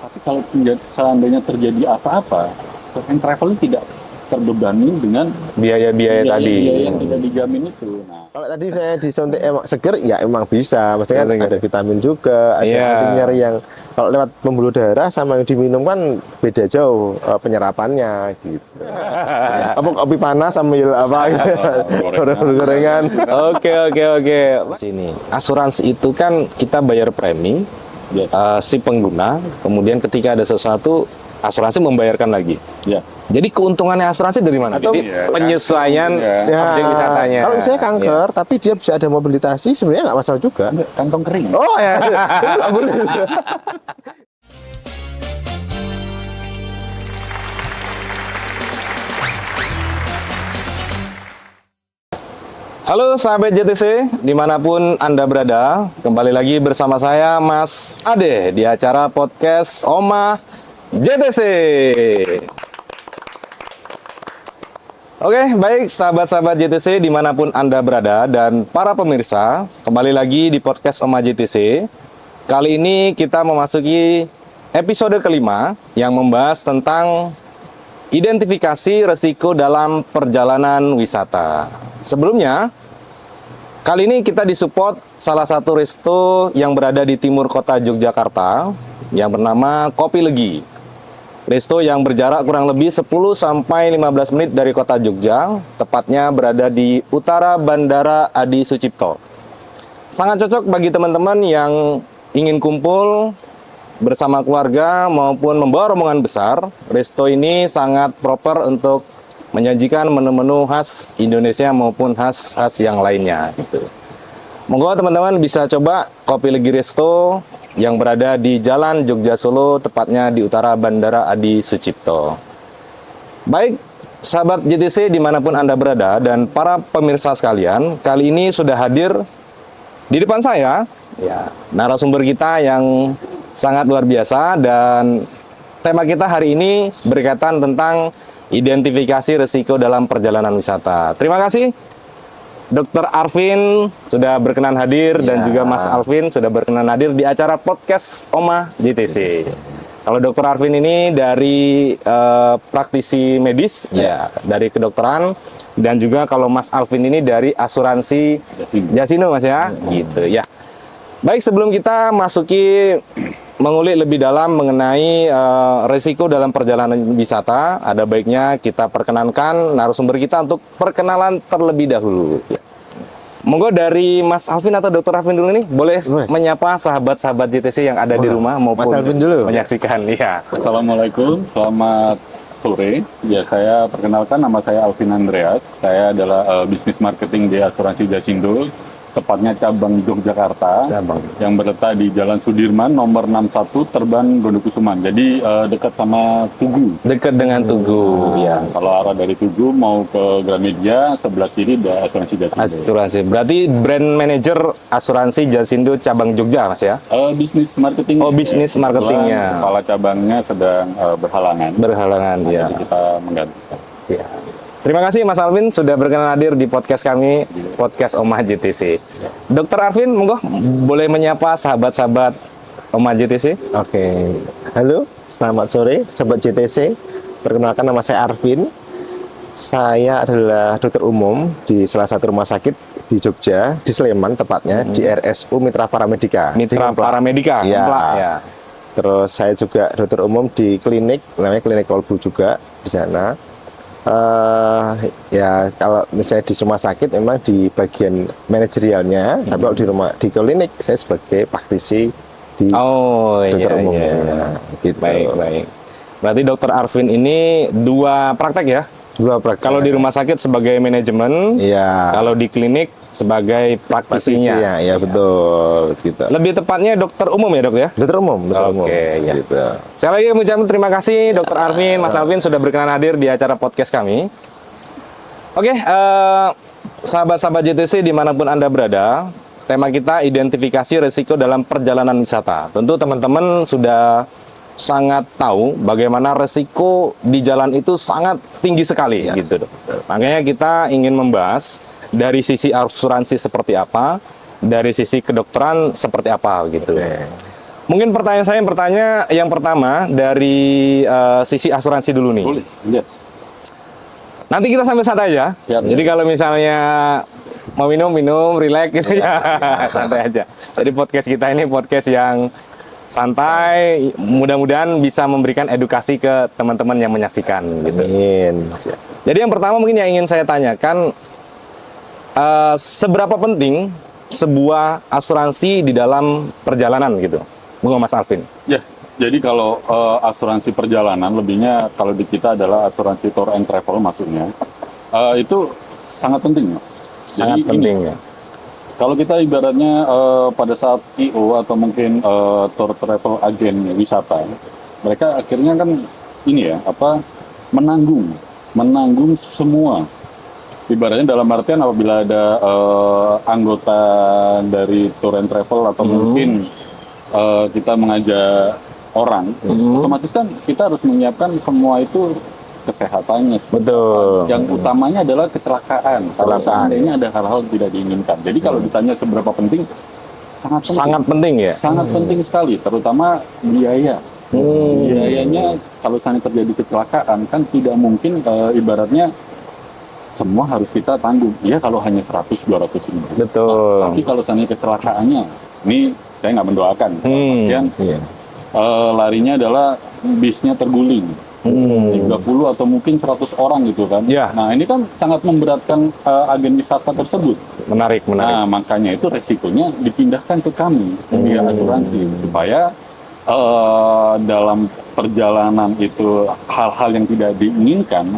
Tapi kalau seandainya terjadi apa-apa, tour and travel ini tidak terbebani dengan biaya-biaya tadi. biaya yang tidak dijamin itu. Nah, Kalau tadi saya disuntik emang seger, ya emang bisa. Maksudnya kan Seger. ada vitamin juga, ada Iya. anti nyeri yang kalau lewat pembuluh darah sama yang diminum kan beda jauh penyerapannya gitu. Apa kopi panas sambil apa gitu. Gorengan. Oke. Sini, asuransi itu kan kita bayar premi, yes. si pengguna, kemudian ketika ada sesuatu, asuransi membayarkan lagi. Ya. Jadi keuntungannya asuransi dari mana? Atau- Jadi penyesuaian Ya. objek wisatanya. Kalau misalnya kanker, tapi dia bisa ada mobilitasi, sebenarnya nggak masalah juga. Kantong kering. Oh ya, nggak boleh. Halo sahabat JTC, dimanapun Anda berada, kembali lagi bersama saya Mas Ade di acara podcast Oma JTC. Oke, baik sahabat-sahabat JTC dimanapun Anda berada dan para pemirsa, kembali lagi di podcast Oma JTC. Kali ini kita memasuki episode kelima yang membahas tentang identifikasi resiko dalam perjalanan wisata. Sebelumnya, kali ini kita disupport salah satu resto yang berada di timur kota Yogyakarta yang bernama Kopi Legi. Resto yang berjarak kurang lebih 10-15 menit dari kota Jogja, tepatnya berada di utara Bandara Adi Sucipto. Sangat cocok bagi teman-teman yang ingin kumpul bersama keluarga maupun membawa rombongan besar. Resto ini sangat proper untuk menyajikan menu-menu khas Indonesia maupun khas yang lainnya gitu. Monggo teman-teman bisa coba Kopi Legi Resto yang berada di Jalan Jogja Solo, tepatnya di utara Bandara Adi Sucipto. Baik, sahabat JTC dimanapun Anda berada dan para pemirsa sekalian, kali ini sudah hadir di depan saya ya narasumber kita yang sangat luar biasa, dan tema kita hari ini berkaitan tentang identifikasi risiko dalam perjalanan wisata. Terima kasih Dr. Arvin sudah berkenan hadir dan juga Mas Alvin sudah berkenan hadir di acara podcast Oma JTC. Kalau Dr. Arvin ini dari praktisi medis, ya dari kedokteran, dan juga kalau Mas Alvin ini dari asuransi Jasindo, Mas ya, gitu ya. Baik, sebelum kita masuki mengulik lebih dalam mengenai risiko dalam perjalanan wisata, ada baiknya kita perkenankan narasumber kita untuk perkenalan terlebih dahulu. Ya. Monggo dari Mas Alvin atau Dr. Alvin dulu nih, boleh menyapa sahabat-sahabat JTC yang ada di rumah maupun Mas Alvin dulu menyaksikan. Ya. Assalamualaikum, selamat sore. Ya, saya perkenalkan, nama saya Alvin Andreas. Saya adalah bisnis marketing di asuransi Jasindo, tepatnya cabang Yogyakarta, yang berletak di Jalan Sudirman nomor 61 Terban Gondokusuman. Jadi dekat sama Tugu. Dekat dengan Tugu, ya. Kalau arah dari Tugu mau ke Gramedia, sebelah kiri ada asuransi Jasindo. Asuransi. Berarti brand manager asuransi Jasindo cabang Jogja, Mas ya? Bisnis marketing. Oh, bisnis marketingnya. Kepala cabangnya sedang berhalangan. Berhalangan, ya. Jadi kita menggantikan. Ya. Terima kasih Mas Alvin sudah berkenan hadir di podcast kami, podcast Oma JTC. Dr. Arvin, monggo boleh menyapa sahabat-sahabat Oma JTC? Oke. Halo, selamat sore Sobat JTC. Perkenalkan, nama saya Arvin. Saya adalah dokter umum di salah satu rumah sakit di Jogja, di Sleman tepatnya, di RSU Mitra Paramedika. Mitra Paramedika, ya. Ya. Terus saya juga dokter umum di klinik, namanya Klinik Kolbu juga di sana. Ya kalau misalnya di rumah sakit memang di bagian manajerialnya, tapi kalau di klinik saya sebagai praktisi di dokter umumnya. Gitu. Baik. Berarti Dr. Arvin ini dua praktek ya? Dua praktek. Kalau di rumah sakit sebagai manajemen, iya. Kalau di klinik sebagai praktisinya. Ya betul. Gitu. Lebih tepatnya dokter umum ya dok ya? Dokter umum. Oke, ya. Gitu. Saya lagi mengucapkan terima kasih Dr. Arvin, Mas Alvin sudah berkenan hadir di acara podcast kami. Oke, sahabat-sahabat JTC dimanapun Anda berada, tema kita identifikasi risiko dalam perjalanan wisata. Tentu teman-teman sudah sangat tahu bagaimana resiko di jalan itu sangat tinggi sekali, gitu dok. Makanya kita ingin membahas dari sisi asuransi seperti apa, dari sisi kedokteran seperti apa gitu. Mungkin pertanyaan saya yang pertama dari sisi asuransi dulu nih. Boleh, iya. Nanti kita sambil santai aja. Siap, Jadi kalau misalnya mau minum, relax gitu ya. Santai aja. Jadi podcast kita ini podcast yang santai, mudah-mudahan bisa memberikan edukasi ke teman-teman yang menyaksikan gitu. Amin. Jadi yang pertama mungkin yang ingin saya tanyakan, seberapa penting sebuah asuransi di dalam perjalanan gitu, Bung Mas Alvin? Ya, jadi kalau asuransi perjalanan, lebihnya kalau di kita adalah asuransi tour and travel maksudnya, itu sangat penting. Sangat Jadi penting ini, ya. kalau kita ibaratnya pada saat IO atau mungkin tour travel agen wisata, mereka akhirnya kan ini ya, menanggung semua. Ibaratnya dalam artian apabila ada anggota dari tour and travel atau mungkin kita mengajak orang, otomatis kan kita harus menyiapkan semua itu kesehatannya. Betul. Yang utamanya adalah kecelakaan. Kalau seandainya ada hal-hal yang tidak diinginkan. Jadi kalau ditanya seberapa penting, sangat penting. Sangat penting ya. Sangat penting sekali, terutama biaya. Biayanya kalau seandainya terjadi kecelakaan kan tidak mungkin ibaratnya semua harus kita tanggung. Iya kalau hanya 100-200 ribu. Betul. Tapi kalau seandainya kecelakaannya, ini saya nggak mendoakan. Yang larinya adalah bisnya terguling. 30 atau mungkin 100 orang gitu kan. Ya. Nah ini kan sangat memberatkan agen wisata tersebut. Menarik. Nah makanya itu resikonya dipindahkan ke kami via asuransi supaya dalam perjalanan itu hal-hal yang tidak diinginkan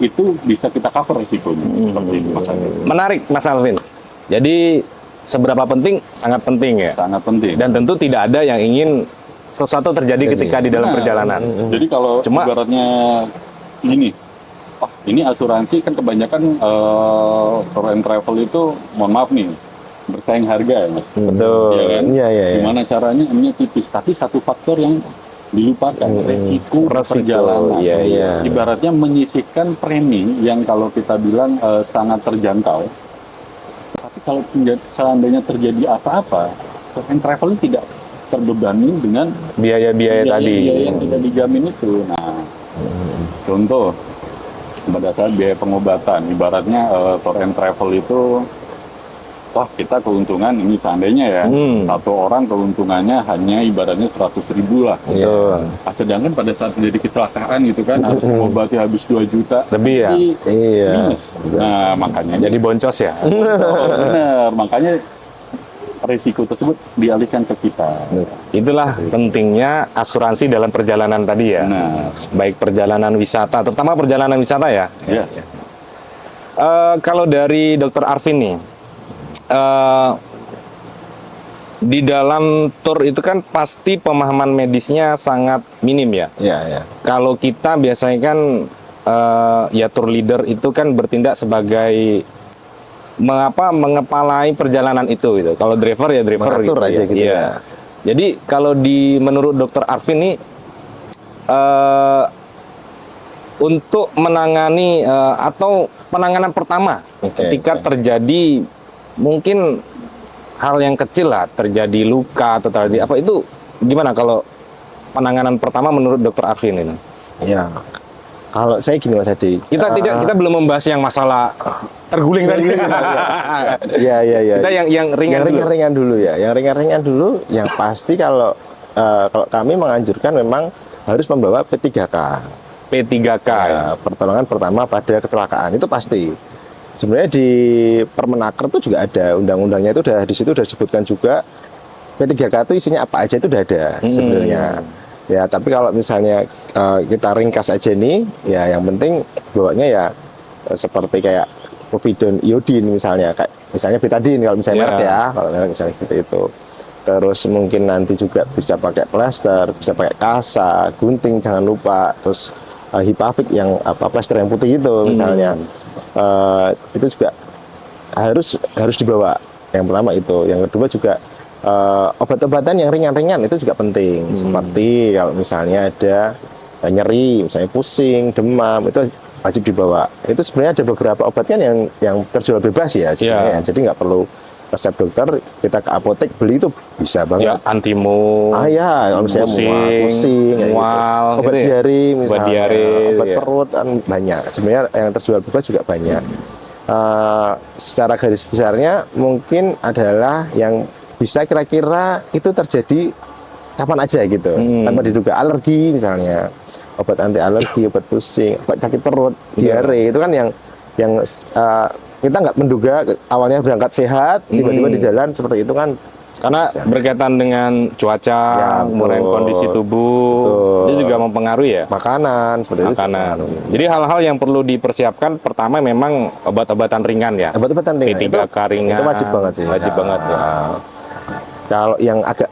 itu bisa kita cover resikonya seperti itu Mas Alvin. Menarik Mas Alvin. Jadi seberapa penting? Sangat penting ya. Sangat penting. Dan tentu tidak ada yang ingin sesuatu terjadi ketika di dalam Nah, perjalanan. Jadi kalau Cuma- ibaratnya ini, ini asuransi kan kebanyakan tour and travel itu, mohon maaf nih, bersaing harga ya Mas. Betul. Iya kan? Iya, iya, iya. Gimana caranya ini tipis, tapi satu faktor yang dilupakan, resiko Resiko, perjalanan. iya, iya. Ibaratnya menyisihkan premi yang kalau kita bilang sangat terjangkau. Tapi kalau seandainya terjadi apa-apa, tour and travel tidak terbebani dengan Biaya-biaya tadi. biaya yang tidak dijamin itu. Nah, contoh pada saat biaya pengobatan, ibaratnya tour and travel itu, wah kita keuntungan ini seandainya ya, satu orang keuntungannya hanya ibaratnya 100.000 lah. Betul. Sedangkan pada saat terjadi kecelakaan gitu kan, harus mengobati habis 2 juta. Lebih ya? Jadi Iya. minus. Nah, makanya Jadi boncos ya. benar, makanya risiko tersebut dialihkan ke kita. Itulah pentingnya asuransi dalam perjalanan tadi ya. Nah, Baik perjalanan wisata, terutama perjalanan wisata ya. ya. Kalau dari Dr. Arvin nih, di dalam tour itu kan pasti pemahaman medisnya sangat minim ya. Iya, iya. Kalau kita biasanya kan ya tour leader itu kan bertindak sebagai mengepalai perjalanan itu gitu. Kalau driver ya driver Mengatur gitu aja ya. gitu Iya. ya. Jadi kalau menurut Dr. Arvin nih untuk menangani atau penanganan pertama ketika terjadi mungkin hal yang kecil lah, terjadi luka atau terjadi apa, itu gimana kalau penanganan pertama menurut Dr. Arvin ini? Iya. Kalau saya gini Mas Adi. Kita belum membahas yang masalah terguling tadi. Iya, iya, iya. Kita yang ringan dulu. ringan dulu ya. Yang ringan-ringan dulu, yang pasti kalau kami menganjurkan memang harus membawa P3K. P3K. Ya, pertolongan pertama pada kecelakaan itu pasti. Sebenarnya di Permenaker itu juga ada undang-undangnya, itu di situ udah disebutkan juga P3K itu isinya apa aja itu udah ada sebenarnya. Ya, tapi kalau misalnya kita ringkas aja nih, ya yang penting bawanya ya seperti kayak povidone iodin misalnya, kayak misalnya betadine kalau misalnya merek ya, kalau merek misalnya gitu itu. Terus mungkin nanti juga bisa pakai plester, bisa pakai kasa, gunting jangan lupa, terus Hipavik yang plester yang putih itu misalnya. Itu juga harus dibawa. Yang pertama itu, yang kedua juga obat-obatan yang ringan-ringan itu juga penting. Seperti kalau misalnya ada nyeri, misalnya pusing, demam, itu wajib dibawa. Itu sebenarnya ada beberapa obatnya yang terjual bebas ya sebenarnya. Jadi nggak perlu resep dokter, kita ke apotek beli itu bisa Ya, banget. anti-mood, Ya, kalau misalnya pusing, kayak mual, gitu. Obat gitu ya? diare misalnya, Obat diare, obat ya. perut kan banyak. Sebenarnya yang terjual bebas juga banyak. Secara garis besarnya mungkin adalah yang bisa kira-kira itu terjadi kapan aja gitu, tanpa diduga. Alergi misalnya, obat anti alergi, obat pusing, obat sakit perut, diare, itu kan yang kita nggak menduga awalnya berangkat sehat, tiba-tiba di jalan seperti itu kan. Karena berkaitan dengan cuaca, Ya, kemudian betul. kondisi tubuh, Betul. itu juga mempengaruhi ya. Makanan seperti itu. Makanan. Jadi hal-hal yang perlu dipersiapkan pertama memang obat-obatan ringan ya. Obat-obatan ringan P3K ringan. itu wajib banget sih. Wajib banget ya. Kalau yang agak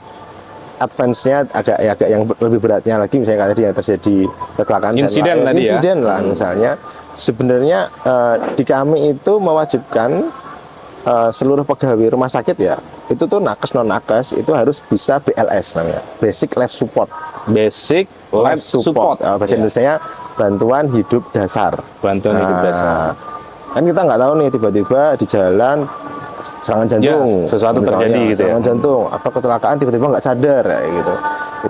advance-nya agak yang lebih beratnya lagi, misalnya kayak tadi yang terjadi kecelakaan dan Insiden lain, tadi ya? insiden lah misalnya, sebenarnya di kami itu mewajibkan seluruh pegawai rumah sakit ya, itu tuh nakes non nakes itu harus bisa BLS namanya, Basic Life Support. Basic life support. Bahasa Ya. Indonesianya bantuan hidup dasar. Bantuan hidup dasar. Kan kita nggak tahu nih, tiba-tiba di jalan serangan jantung, Ya, sesuatu misalnya, terjadi gitu ya. serangan jantung atau kecelakaan tiba-tiba nggak sadar kayak gitu.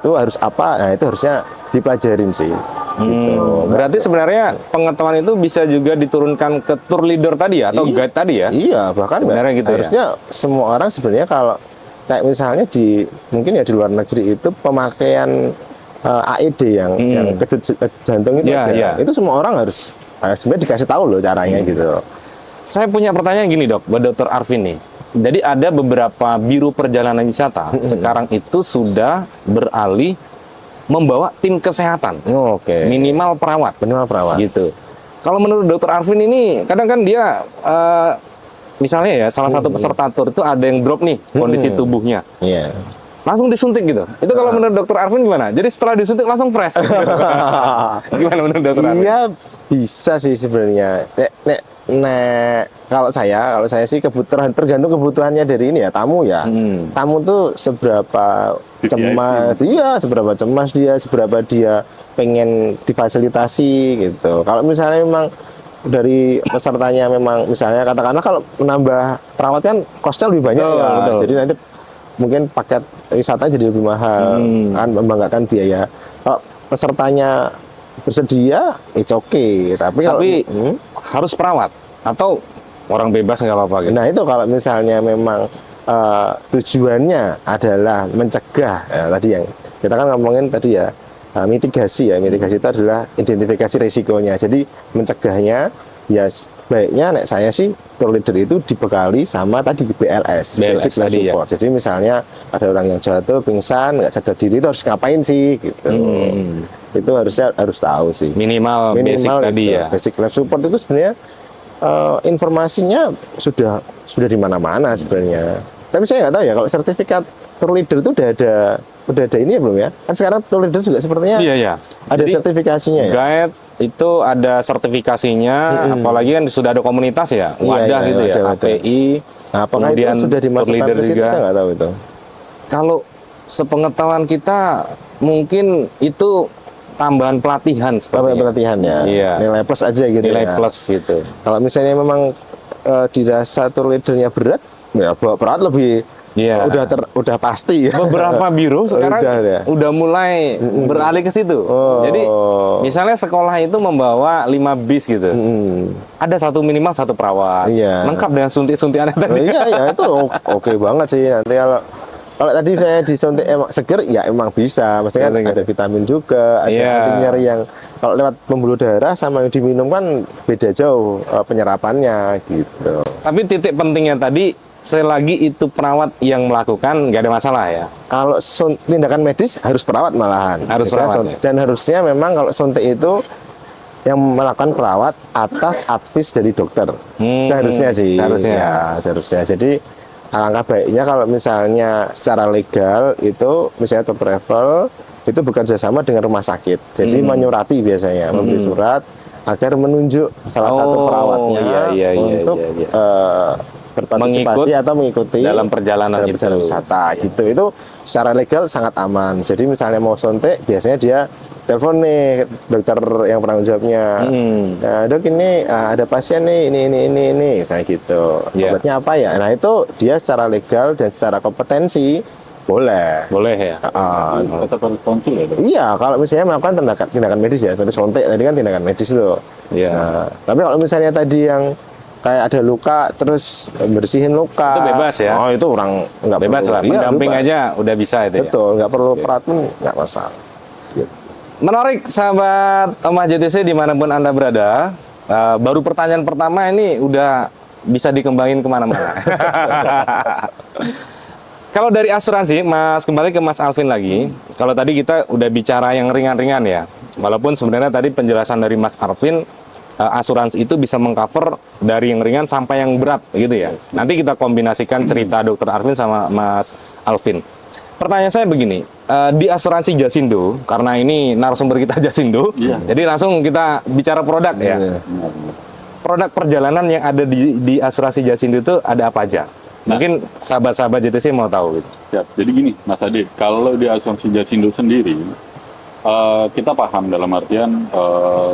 Itu harus apa? Nah, itu harusnya dipelajarin sih. Gitu. Berarti sebenarnya pengetahuan itu bisa juga diturunkan ke tour leader tadi ya, atau guide tadi ya? Iya, bahkan Sebenarnya gitu ya? harusnya semua orang sebenarnya kalau kayak misalnya mungkin ya di luar negeri itu pemakaian AED yang kejut jantung itu Iya, aja. iya. Itu semua orang harus sebenarnya dikasih tahu loh caranya gitu. Saya punya pertanyaan gini dok, buat Dokter Arvin nih. Jadi ada beberapa biro perjalanan wisata sekarang itu sudah beralih membawa tim kesehatan, Oke. minimal perawat, Benar perawat. gitu. Kalau menurut Dokter Arvin ini, kadang kan dia misalnya ya salah satu peserta tur itu ada yang drop nih kondisi tubuhnya, Iya. langsung disuntik gitu. Itu kalau menurut Dokter Arvin gimana? Jadi setelah disuntik langsung fresh. Gimana menurut Dokter Arvin? Iya, bisa sih sebenarnya. Kalau saya sih tergantung kebutuhannya dari ini ya, tamu ya. Tamu tuh seberapa VIP. cemas, iya, seberapa cemas dia, seberapa dia pengen difasilitasi gitu. Kalau misalnya memang dari pesertanya memang misalnya katakanlah kalau menambah perawat kan kosnya lebih banyak Betul, ya. betul. Jadi nanti mungkin paket wisata jadi lebih mahal, kan membanggakan biaya. Kalau pesertanya bersedia, it's okay. Tapi kalau harus perawat atau orang bebas nggak apa-apa gitu. nah itu kalau misalnya memang tujuannya adalah mencegah ya, tadi yang kita kan ngomongin tadi ya, mitigasi ya. Mitigasi itu adalah identifikasi risikonya. Jadi mencegahnya ya baiknya saya sih tour leader itu dibekali sama tadi BLS, Basic Life tadi ya. Support. Jadi misalnya ada orang yang jatuh, pingsan, nggak sadar diri, itu harus ngapain sih gitu. Itu harus tahu sih. Minimal basic tadi itu. ya. Basic Life Support itu sebenarnya informasinya sudah di mana-mana sebenarnya. Tapi saya nggak tahu ya kalau sertifikat tour leader itu udah ada ini ya belum ya? Kan sekarang tour leader juga sepertinya Iya ya. ada Jadi, sertifikasinya ya. guide itu ada sertifikasinya, apalagi kan sudah ada komunitas ya, Iya, wadah iya, gitu ya, wadah. API. Nah, apakah kemudian itu sudah tour dimasukkan leader ke situ? juga. Saya nggak tahu itu. Kalau sepengetahuan kita mungkin itu tambahan pelatihan Apa sepertinya. pelatihan ya? Iya. Nilai plus aja gitu Nilai ya. plus gitu. Kalau misalnya memang dirasa tour leadernya berat, ya bawa berat lebih Iya. udah pasti ya. Beberapa biro sekarang Udah ya. udah mulai beralih ke situ. Oh. Jadi misalnya sekolah itu membawa 5 bis gitu. Ada minimal satu perawat. Iya. Lengkap dengan suntik-suntikan Oh, tadi. iya ya itu oke banget sih. Nanti kalau tadi saya disuntik emang seger ya emang bisa. Maksudnya kan Iya, ada vitamin juga, ada Iya. anti nyeri yang kalau lewat pembuluh darah sama yang diminum kan beda jauh penyerapannya gitu. Tapi titik pentingnya tadi selagi itu perawat yang melakukan nggak ada masalah ya. Kalau tindakan medis harus perawat malahan. Harus Misalnya perawat, ya. Dan harusnya memang kalau suntik itu yang melakukan perawat atas advis dari dokter. Seharusnya sih. seharusnya. Ya, seharusnya. Jadi alangkah baiknya kalau misalnya secara legal itu misalnya top travel itu bekerja sama dengan rumah sakit. Jadi menyurati biasanya, memberi surat agar menunjuk salah satu perawatnya iya, untuk iya. berpartisipasi atau mengikuti dalam perjalanan dalam itu. perjalanan wisata gitu. Itu secara legal sangat aman. Jadi misalnya mau suntik biasanya dia telepon nih dokter yang penanggung jawabnya. Nah, dok ini ada pasien nih ini misalnya gitu. Iya. Obatnya apa ya? Nah itu dia secara legal dan secara kompetensi boleh. Boleh ya. Tetap harus konsul ya, Dok? Iya, kalau misalnya melakukan tindakan medis ya, tadi sontek tadi kan tindakan medis tuh. Iya. Nah, tapi kalau misalnya tadi yang kayak ada luka terus bersihin luka, Itu bebas ya? Oh itu orang nggak Bebas perlu, lah, iya, pendamping bebas. aja udah bisa itu ya. Betul, nggak perlu peratun, nggak masalah. Menarik sahabat Omah JTC dimanapun Anda berada. Baru pertanyaan pertama ini udah bisa dikembangin kemana-mana. Kalau dari asuransi, Mas, kembali ke Mas Alvin lagi. Kalau tadi kita udah bicara yang ringan-ringan ya. Walaupun sebenarnya tadi penjelasan dari Mas Alvin, asuransi itu bisa mengcover dari yang ringan sampai yang berat gitu ya. Nanti kita kombinasikan cerita Dr. Arvin sama Mas Alvin. Pertanyaan saya begini, di asuransi Jasindo, karena ini narasumber kita Jasindo, Iya. jadi langsung kita bicara produk ya. Iya. Produk perjalanan yang ada di asuransi Jasindo itu ada apa aja? Mungkin sahabat-sahabat JTC mau tahu gitu. Siap. Jadi gini, Mas Ade, kalau di asuransi Jasindo sendiri, kita paham dalam artian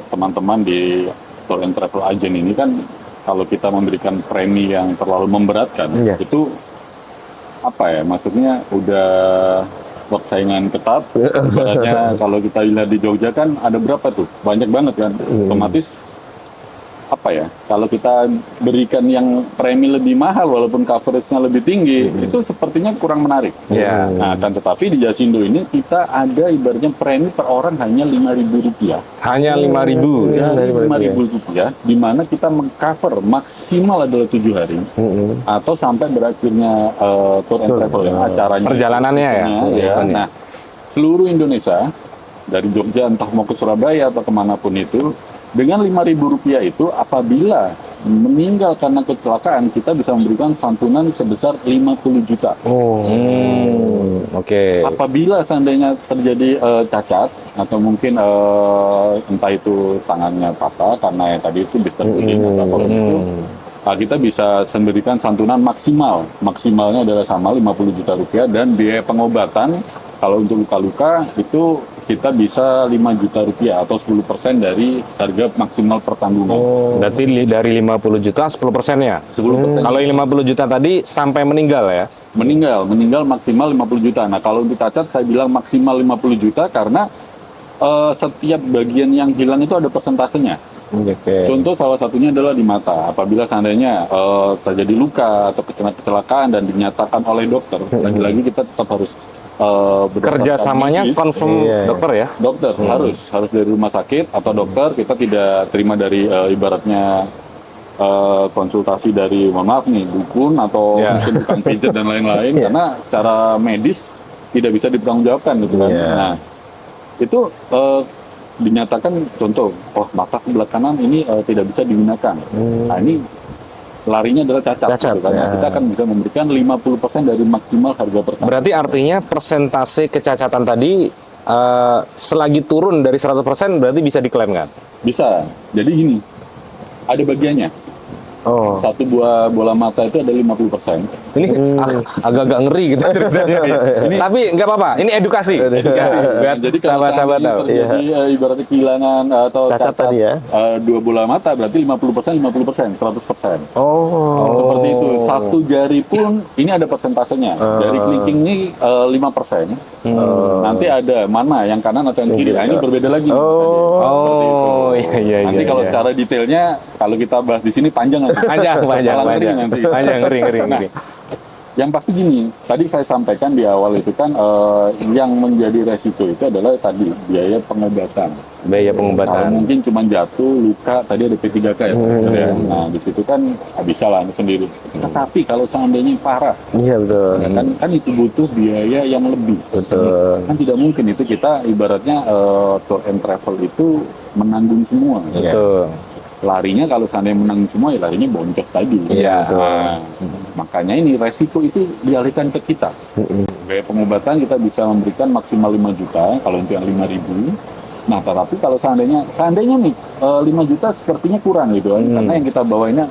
teman-teman di tour and travel agent ini kan kalau kita memberikan premi yang terlalu memberatkan, Iya. itu apa ya? Maksudnya udah persaingan ketat. Ibaratnya kalau kita lihat di Jogja kan ada berapa tuh? Banyak banget kan. Otomatis apa ya? Kalau kita berikan yang premi lebih mahal walaupun coveragenya lebih tinggi, itu sepertinya kurang menarik. Iya. Nah, dan tetapi di Jasindo ini kita ada ibaratnya premi per orang hanya Rp5.000. Hanya 5.000. Ya, Dari Rp5.000, di mana kita mengcover maksimal adalah 7 hari atau sampai berakhirnya tour and travel ya, acaranya. Perjalanannya ya? Ya. Eventnya. Nah, seluruh Indonesia dari Jogja entah mau ke Surabaya atau kemanapun itu, dengan Rp5.000 itu apabila meninggal karena kecelakaan kita bisa memberikan santunan sebesar 50 juta. Oke. Apabila seandainya terjadi cacat atau mungkin entah itu tangannya patah karena yang tadi itu bisa atau apapun itu, kita bisa memberikan santunan maksimalnya adalah sama Rp50 juta dan biaya pengobatan kalau untuk luka-luka itu kita bisa Rp5 juta atau 10% dari harga maksimal pertanggungan. Berarti dari 50 juta 10%-nya. 10%. Kalau yang 50 juta tadi sampai meninggal ya. Meninggal maksimal 50 juta. Nah, kalau untuk cacat saya bilang maksimal 50 juta karena setiap bagian yang hilang itu ada persentasenya. Oke. Contoh salah satunya adalah di mata. Apabila seandainya terjadi luka atau kecelakaan dan dinyatakan oleh dokter, lagi-lagi kita tetap harus Kerjasamanya medis. confirm Iya. dokter ya. Dokter harus dari rumah sakit atau dokter. Kita tidak terima dari ibaratnya konsultasi dari mohon maaf nih dukun atau Ya. mungkin bukan pijat dan lain-lain Iya. karena secara medis tidak bisa dipertanggungjawabkan gitu kan. Iya. Nah itu dinyatakan contoh, mata sebelah kanan ini tidak bisa digunakan. Nah ini larinya adalah cacat gitu kan. Nah, ya. kita akan bisa memberikan 50% dari maksimal harga pertama. Berarti artinya persentase kecacatan tadi selagi turun dari 100% berarti bisa diklaim kan? Bisa. Jadi gini, ada bagiannya. Oh. Satu buah bola mata itu ada 50%. Ini agak-agak ngeri gitu ceritanya. Tapi nggak apa-apa, ini edukasi. Biar Jadi kalau sahabat-sahabat tahu. seandainya terjadi ibaratnya kehilangan atau Cacat tadi ya? dua bola mata berarti 50%, 100%. Oh. Seperti itu. Satu jari pun ini ada persentasenya. Dari clicking ini 5%. Nanti ada mana yang kanan atau yang kiri. Nah, ini berbeda lagi. Oh, iya. Nanti kalau secara detailnya kalau kita bahas di sini panjang nanti. Malah ngeri nanti. Panjang ngeri. Nah, yang pasti gini, tadi saya sampaikan di awal itu kan yang menjadi resiko itu adalah tadi biaya pengobatan. Biaya Kalau pengobatan. mungkin cuma jatuh, luka, tadi ada P3K ya. Nah, di situ kan bisa lah sendiri. Tetapi kalau seandainya parah, Iya betul. ya kan itu butuh biaya yang lebih. Betul. Kan tidak mungkin itu kita ibaratnya tour and travel itu menanggung semua. Betul. Larinya kalau seandainya menanggung semua ya larinya boncos tadi. Iya. Nah, makanya ini resiko itu dialihkan ke kita. Biaya pengobatan kita bisa memberikan maksimal 5 juta kalau untuk yang 5.000. Nah, tetapi kalau seandainya nih 5 juta sepertinya kurang gitu kan, karena yang kita bawainnya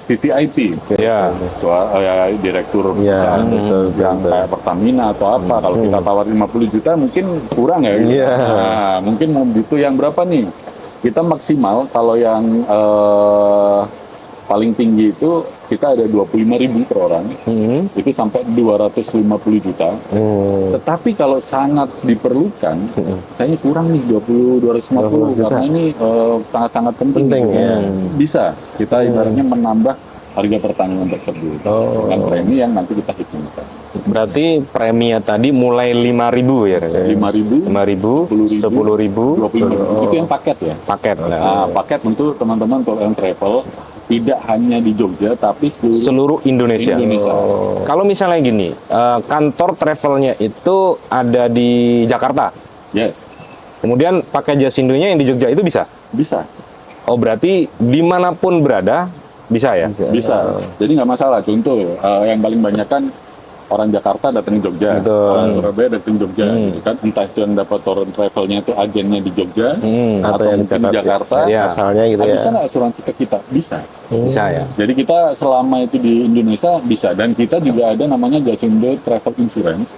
VVIP, Ya. ya direktur Ya, perusahaan betul, yang betul. kayak Pertamina atau apa. Kalau kita tawar 50 juta mungkin kurang ya. Gitu. Iya. Nah, mungkin mau butuh yang berapa nih? Kita maksimal kalau yang paling tinggi itu kita ada 25.000 per orang, itu sampai 250 juta. Tetapi kalau sangat diperlukan, saya kurang nih 250 juta. karena ini sangat-sangat penting. Penting, gitu. ya. Bisa kita ibaratnya menambah harga pertandingan tersebut dengan premi yang nanti kita hitungkan. Berarti preminya tadi mulai 5.000 ya? 5.000, 5.000, 10.000, 25.000 itu yang paket ya. paket. Nah, paket untuk teman-teman tour and travel tidak hanya di Jogja tapi Seluruh Indonesia. Indonesia. Kalau misalnya gini, kantor travelnya itu ada di Jakarta. Yes, Kemudian pakai Jasindonya yang di Jogja itu bisa? bisa. Oh, berarti dimanapun berada bisa ya? Bisa. Jadi nggak masalah. Contoh, yang paling banyak kan orang Jakarta datang ke Jogja, Betul. orang Surabaya datang ke Jogja, gitu kan. Entah itu yang dapat tour and travelnya itu agennya di Jogja, atau yang mungkin di Jakarta. Ya. Asalnya gitu Nah, ya. bisa nggak asuransi ke kita? Bisa. Bisa ya? Jadi kita selama itu di Indonesia bisa. Dan kita juga ada namanya Jasindo Travel Insurance.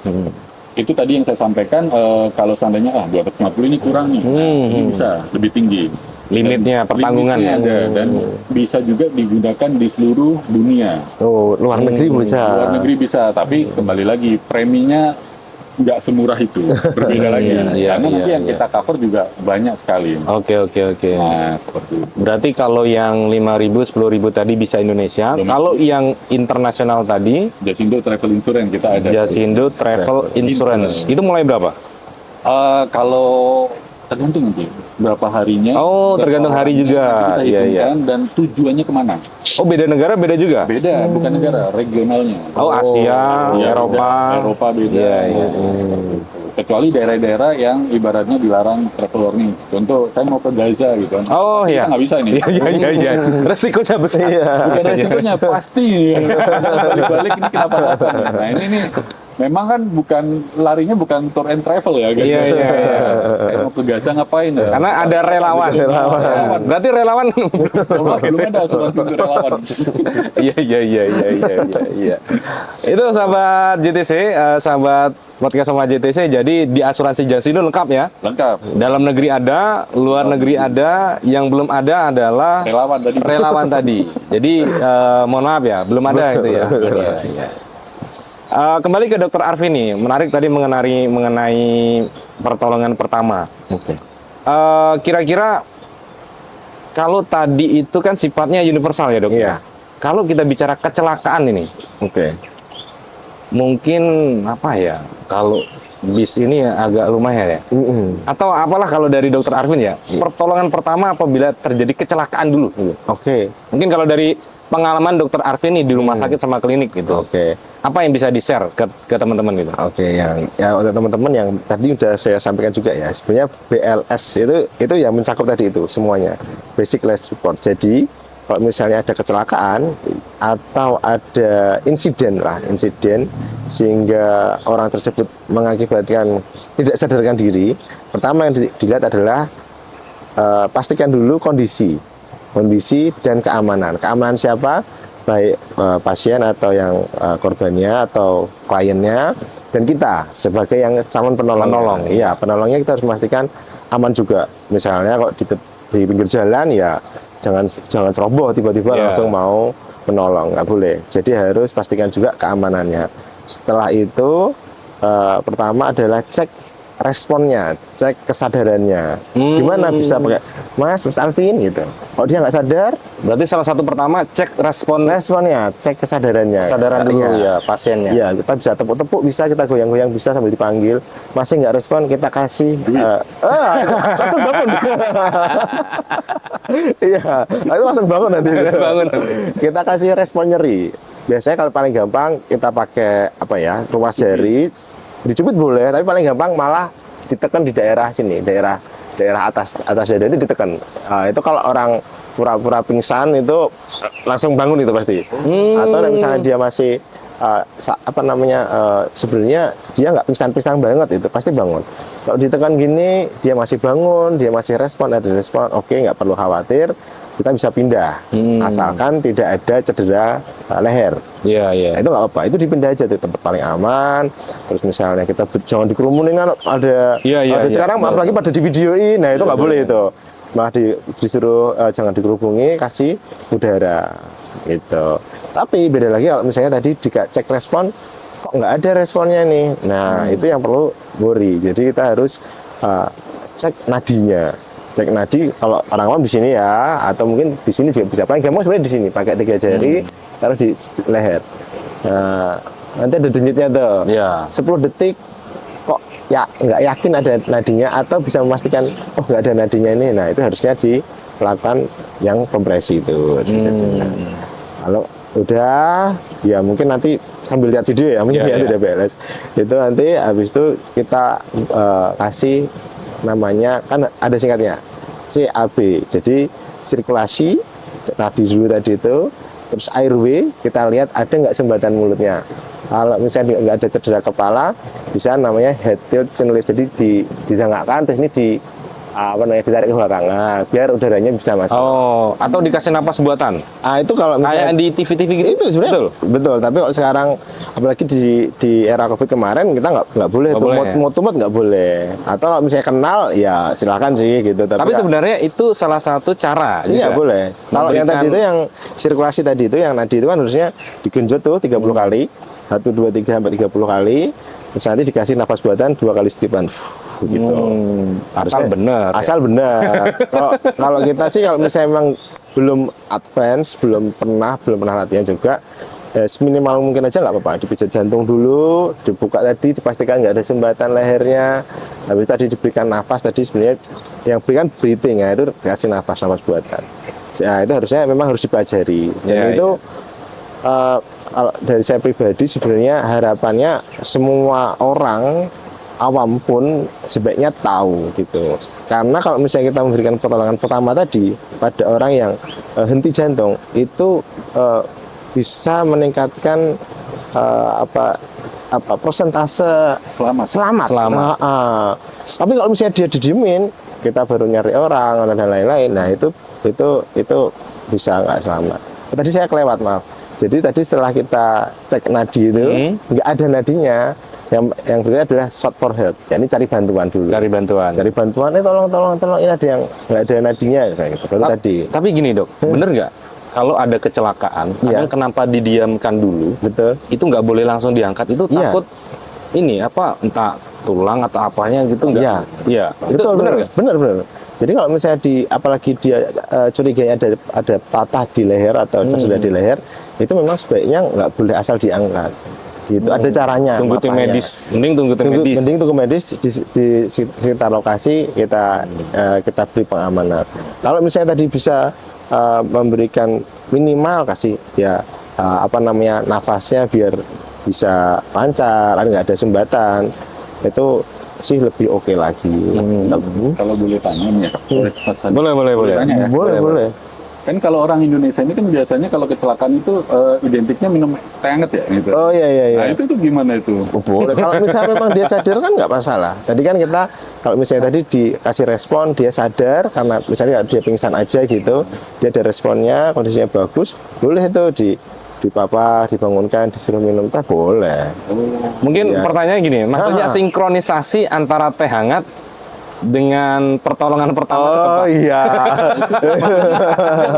Itu tadi yang saya sampaikan, kalau seandainya 250 ini kurang nih, nah, ini bisa lebih tinggi. Limitnya, Dan pertanggungan limitnya ya? ada, dan bisa juga digunakan di seluruh dunia. Oh, luar negeri bisa. Luar negeri bisa, tapi kembali lagi preminya nggak semurah itu, berbeda lagi. Iya, Karena nanti iya, yang kita cover juga banyak sekali. Oke. Nah, seperti itu. Berarti kalau yang 5.000, 10.000 tadi bisa Indonesia. Domestik. Kalau yang internasional tadi, Jasindo Travel Insurance kita ada. Jasindo Travel Insurance. Itu mulai berapa? Kalau tergantung nanti berapa harinya. Oh, berapa tergantung hari orangnya, juga. nanti kita Iya, iya. hitungkan dan tujuannya kemana. Oh, beda negara beda juga? Beda, bukan negara, regionalnya. Oh, Asia, Asia Eropa. beda, Eropa beda. Iya, iya. Kecuali daerah-daerah yang ibaratnya dilarang travel warning. Contoh, saya mau ke Gaza gitu kan. Oh, Kita iya. nggak bisa ini. Iya. Resikonya besar. Bukan resikonya, pasti. Balik-balik ini kenapa-napa. Nah, ini nih, memang kan larinya bukan tour and travel ya. Gitu. Iya. Saya mau ke Gaza ngapain ya? Karena ada relawan. Relawan. Berarti relawan Belum ada asuransi untuk relawan. Iya. Itu sahabat JTC, sahabat podcast sama JTC. Jadi di asuransi Jasindo lengkap ya. Lengkap. Dalam negeri ada, luar negeri ada, yang belum ada adalah Relawan tadi. Jadi mohon maaf ya, belum ada itu ya. Iya. Kembali ke Dr. Arvin nih, menarik tadi mengenai pertolongan pertama. Oke. Kira-kira kalau tadi itu kan sifatnya universal ya dok? Iya. Kalau kita bicara kecelakaan ini, Oke. mungkin apa ya? Kalau bis ini agak lumayan ya. Atau apalah kalau dari Dr. Arvin ya, pertolongan pertama apabila terjadi kecelakaan dulu. Oke. Mungkin kalau dari pengalaman Dr. Arvin nih di rumah sakit sama klinik gitu. Oke. Apa yang bisa di-share ke teman-teman gitu? Oke, ya untuk teman-teman yang tadi udah saya sampaikan juga ya, sebenarnya BLS itu yang mencakup tadi itu semuanya, basic life support. Jadi kalau misalnya ada kecelakaan atau ada insiden sehingga orang tersebut mengakibatkan tidak sadarkan diri, pertama yang dilihat adalah pastikan dulu kondisi dan keamanan. Keamanan siapa? Baik pasien atau yang korbannya atau kliennya, dan kita sebagai yang calon penolong. Iya, penolongnya kita harus memastikan aman juga. Misalnya kok di pinggir jalan ya jangan ceroboh tiba-tiba langsung mau menolong, nggak boleh. Jadi harus pastikan juga keamanannya. Setelah itu pertama adalah cek responnya, cek kesadarannya. Gimana bisa pakai Mas Alvin gitu. Kalau dia nggak sadar, berarti salah satu pertama cek responnya, cek kesadarannya. Kesadaran dulu ya pasiennya. Iya, kita bisa tepuk-tepuk, bisa kita goyang-goyang, bisa sambil dipanggil. Masih nggak respon, kita kasih langsung bangun. Iya, itu langsung bangun nanti. Kita kasih respon nyeri. Biasanya kalau paling gampang kita pakai ruas jari. Dicubit boleh, tapi paling gampang malah ditekan di daerah sini, daerah atas dada itu ditekan. Itu kalau orang pura-pura pingsan itu langsung bangun itu pasti. Atau misalnya dia masih sebenarnya dia nggak pingsan-pingsan banget, itu pasti bangun. Kalau ditekan gini dia masih bangun, dia masih respon, ada respon, oke, nggak perlu khawatir, kita bisa pindah asalkan tidak ada cedera leher. Iya, iya. Nah, itu nggak apa-apa, itu dipindah aja di tempat paling aman. Terus misalnya kita jangan dikerumunin, kan ada sekarang apalagi pada di videoin, nah itu nggak boleh itu, malah disuruh jangan dikerubungi, kasih udara gitu. Tapi beda lagi kalau misalnya tadi cek respon, kok nggak ada responnya nih, nah itu yang perlu worry. Jadi kita harus cek nadinya. Cek nadi, kalau orang awam di sini ya, atau mungkin di sini juga bisa. Paling gampang sebenarnya di sini, pakai 3 jari, taruh di leher. Nah, nanti ada denyutnya tuh. Ya. 10 detik, kok ya nggak yakin ada nadinya, atau bisa memastikan, oh nggak ada nadinya ini. Nah, itu harusnya dilakukan yang kompresi itu. Kalau udah, ya mungkin nanti sambil lihat video ya, mungkin lihat udah beres. Itu nanti habis itu kita kasih namanya, kan ada singkatnya CAB, jadi sirkulasi nadi dulu tadi itu, terus airway, kita lihat ada nggak sumbatan mulutnya. Kalau misalnya nggak ada cedera kepala, bisa namanya head tilt chin lift, jadi didengakkan, terus ini ditarik ke belakang, nah, biar udaranya bisa masuk. Oh, atau dikasih napas buatan? Itu kalau misalnya kayak di TV-TV gitu? Itu sebenarnya betul. Tapi kalau sekarang, apalagi di era COVID kemarin, kita nggak boleh tuh, mut nggak boleh. Atau kalau misalnya kenal, ya silakan sih gitu. Tapi sebenarnya itu salah satu cara. Iya juga boleh. Kalau yang tadi itu, yang sirkulasi tadi itu, yang nadi itu kan harusnya digenjot tuh 30 kali, 1, 2, 3 sampai 30 kali. Terus nanti dikasih nafas buatan 2 kali setipan. Begitu. Asal benar. Asal benar. Kalau kita sih, kalau misalnya memang belum advance, belum pernah latihan juga, seminimal mungkin aja nggak apa-apa. Dipijat jantung dulu, dibuka tadi, dipastikan nggak ada sumbatan lehernya. Habis tadi diberikan nafas tadi, sebenarnya yang berikan breathing, ya itu kasih nafas buatan. Nah, itu harusnya memang harus dipelajari. Dan itu kalau dari saya pribadi, sebenarnya harapannya semua orang awam pun sebaiknya tahu gitu. Karena kalau misalnya kita memberikan pertolongan pertama tadi pada orang yang henti jantung, itu bisa meningkatkan persentase selamat. Tapi kalau misalnya dia didiemin, kita baru nyari orang dan lain-lain, nah itu bisa nggak selamat. Tadi saya kelewat, maaf. Jadi tadi setelah kita cek nadi itu nggak ada nadinya, yang berikutnya adalah shout for help. Ya, ini cari bantuan dulu. Cari bantuan. Tolong. Ini ada yang nggak ada nadinya, saya gitu. Tadi. Tapi gini dok, bener nggak? Kalau ada kecelakaan, kenapa didiamkan dulu? Betul. Itu nggak boleh langsung diangkat. Itu takut ini entah tulang atau apanya gitu nggak? Iya. Itu bener nggak? Bener. Jadi kalau misalnya apalagi dia curiganya ada patah di leher atau cedera di leher, itu memang sebaiknya nggak boleh asal diangkat. Gitu. Ada caranya. Tunggu tim medis. Mending tunggu medis di sekitar lokasi, kita beri pengamanan. Kalau misalnya tadi bisa memberikan minimal, kasih nafasnya biar bisa lancar, nggak ada sumbatan, itu sih lebih oke lagi. Kalau boleh tanya nih ya, boleh. Kan kalau orang Indonesia ini kan biasanya kalau kecelakaan itu identiknya minum teh hangat ya gitu. Oh iya. Nah itu gimana itu? Boleh. Kalau misalnya memang dia sadar kan nggak masalah. Tadi kan kita, kalau misalnya tadi dikasih respon, dia sadar karena misalnya dia pingsan aja gitu, dia ada responnya, kondisinya bagus, boleh itu dibangunkan, disuruh minum teh, boleh. Mungkin pertanyaannya gini, maksudnya sinkronisasi antara teh hangat dengan pertolongan pertama. Iya.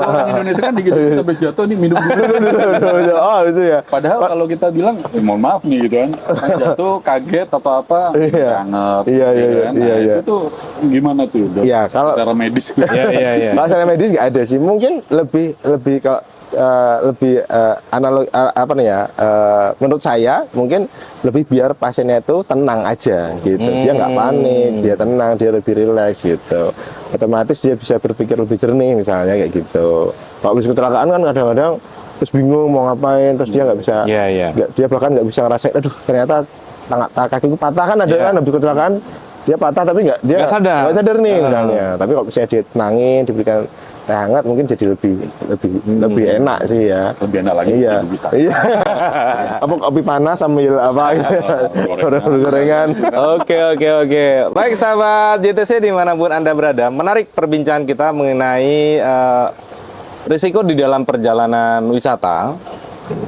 Orang Indonesia kan gitu, kita habis jatuh nih minum dulu. Itu ya. Padahal kalau kita bilang, mohon maaf nih gitu kan, orang jatuh kaget atau apa, hangat. Itu tuh gimana tuh? Iya, kalau secara medis. Kalau secara medis nggak ada sih. Mungkin lebih kalau analog menurut saya mungkin lebih biar pasiennya itu tenang aja gitu. Dia nggak panik, dia tenang, dia lebih rileks gitu. Otomatis dia bisa berpikir lebih jernih misalnya kayak gitu. Kalau habis kecelakaan kan kadang-kadang terus bingung mau ngapain, terus dia nggak bisa, dia bahkan nggak bisa ngerasain, aduh ternyata kakiku patah kan, ada kan habis kecelakaan dia patah tapi dia nggak sadar nih misalnya. Tapi kalau misalnya dia tenangin, diberikan teh hangat mungkin jadi lebih enak sih ya. Lebih enak lagi. Iya. Kita. Iya. Apa kopi panas sambil apa gitu. Gorengan. Oke. Baik sahabat JTC dimanapun Anda berada, menarik perbincangan kita mengenai risiko di dalam perjalanan wisata.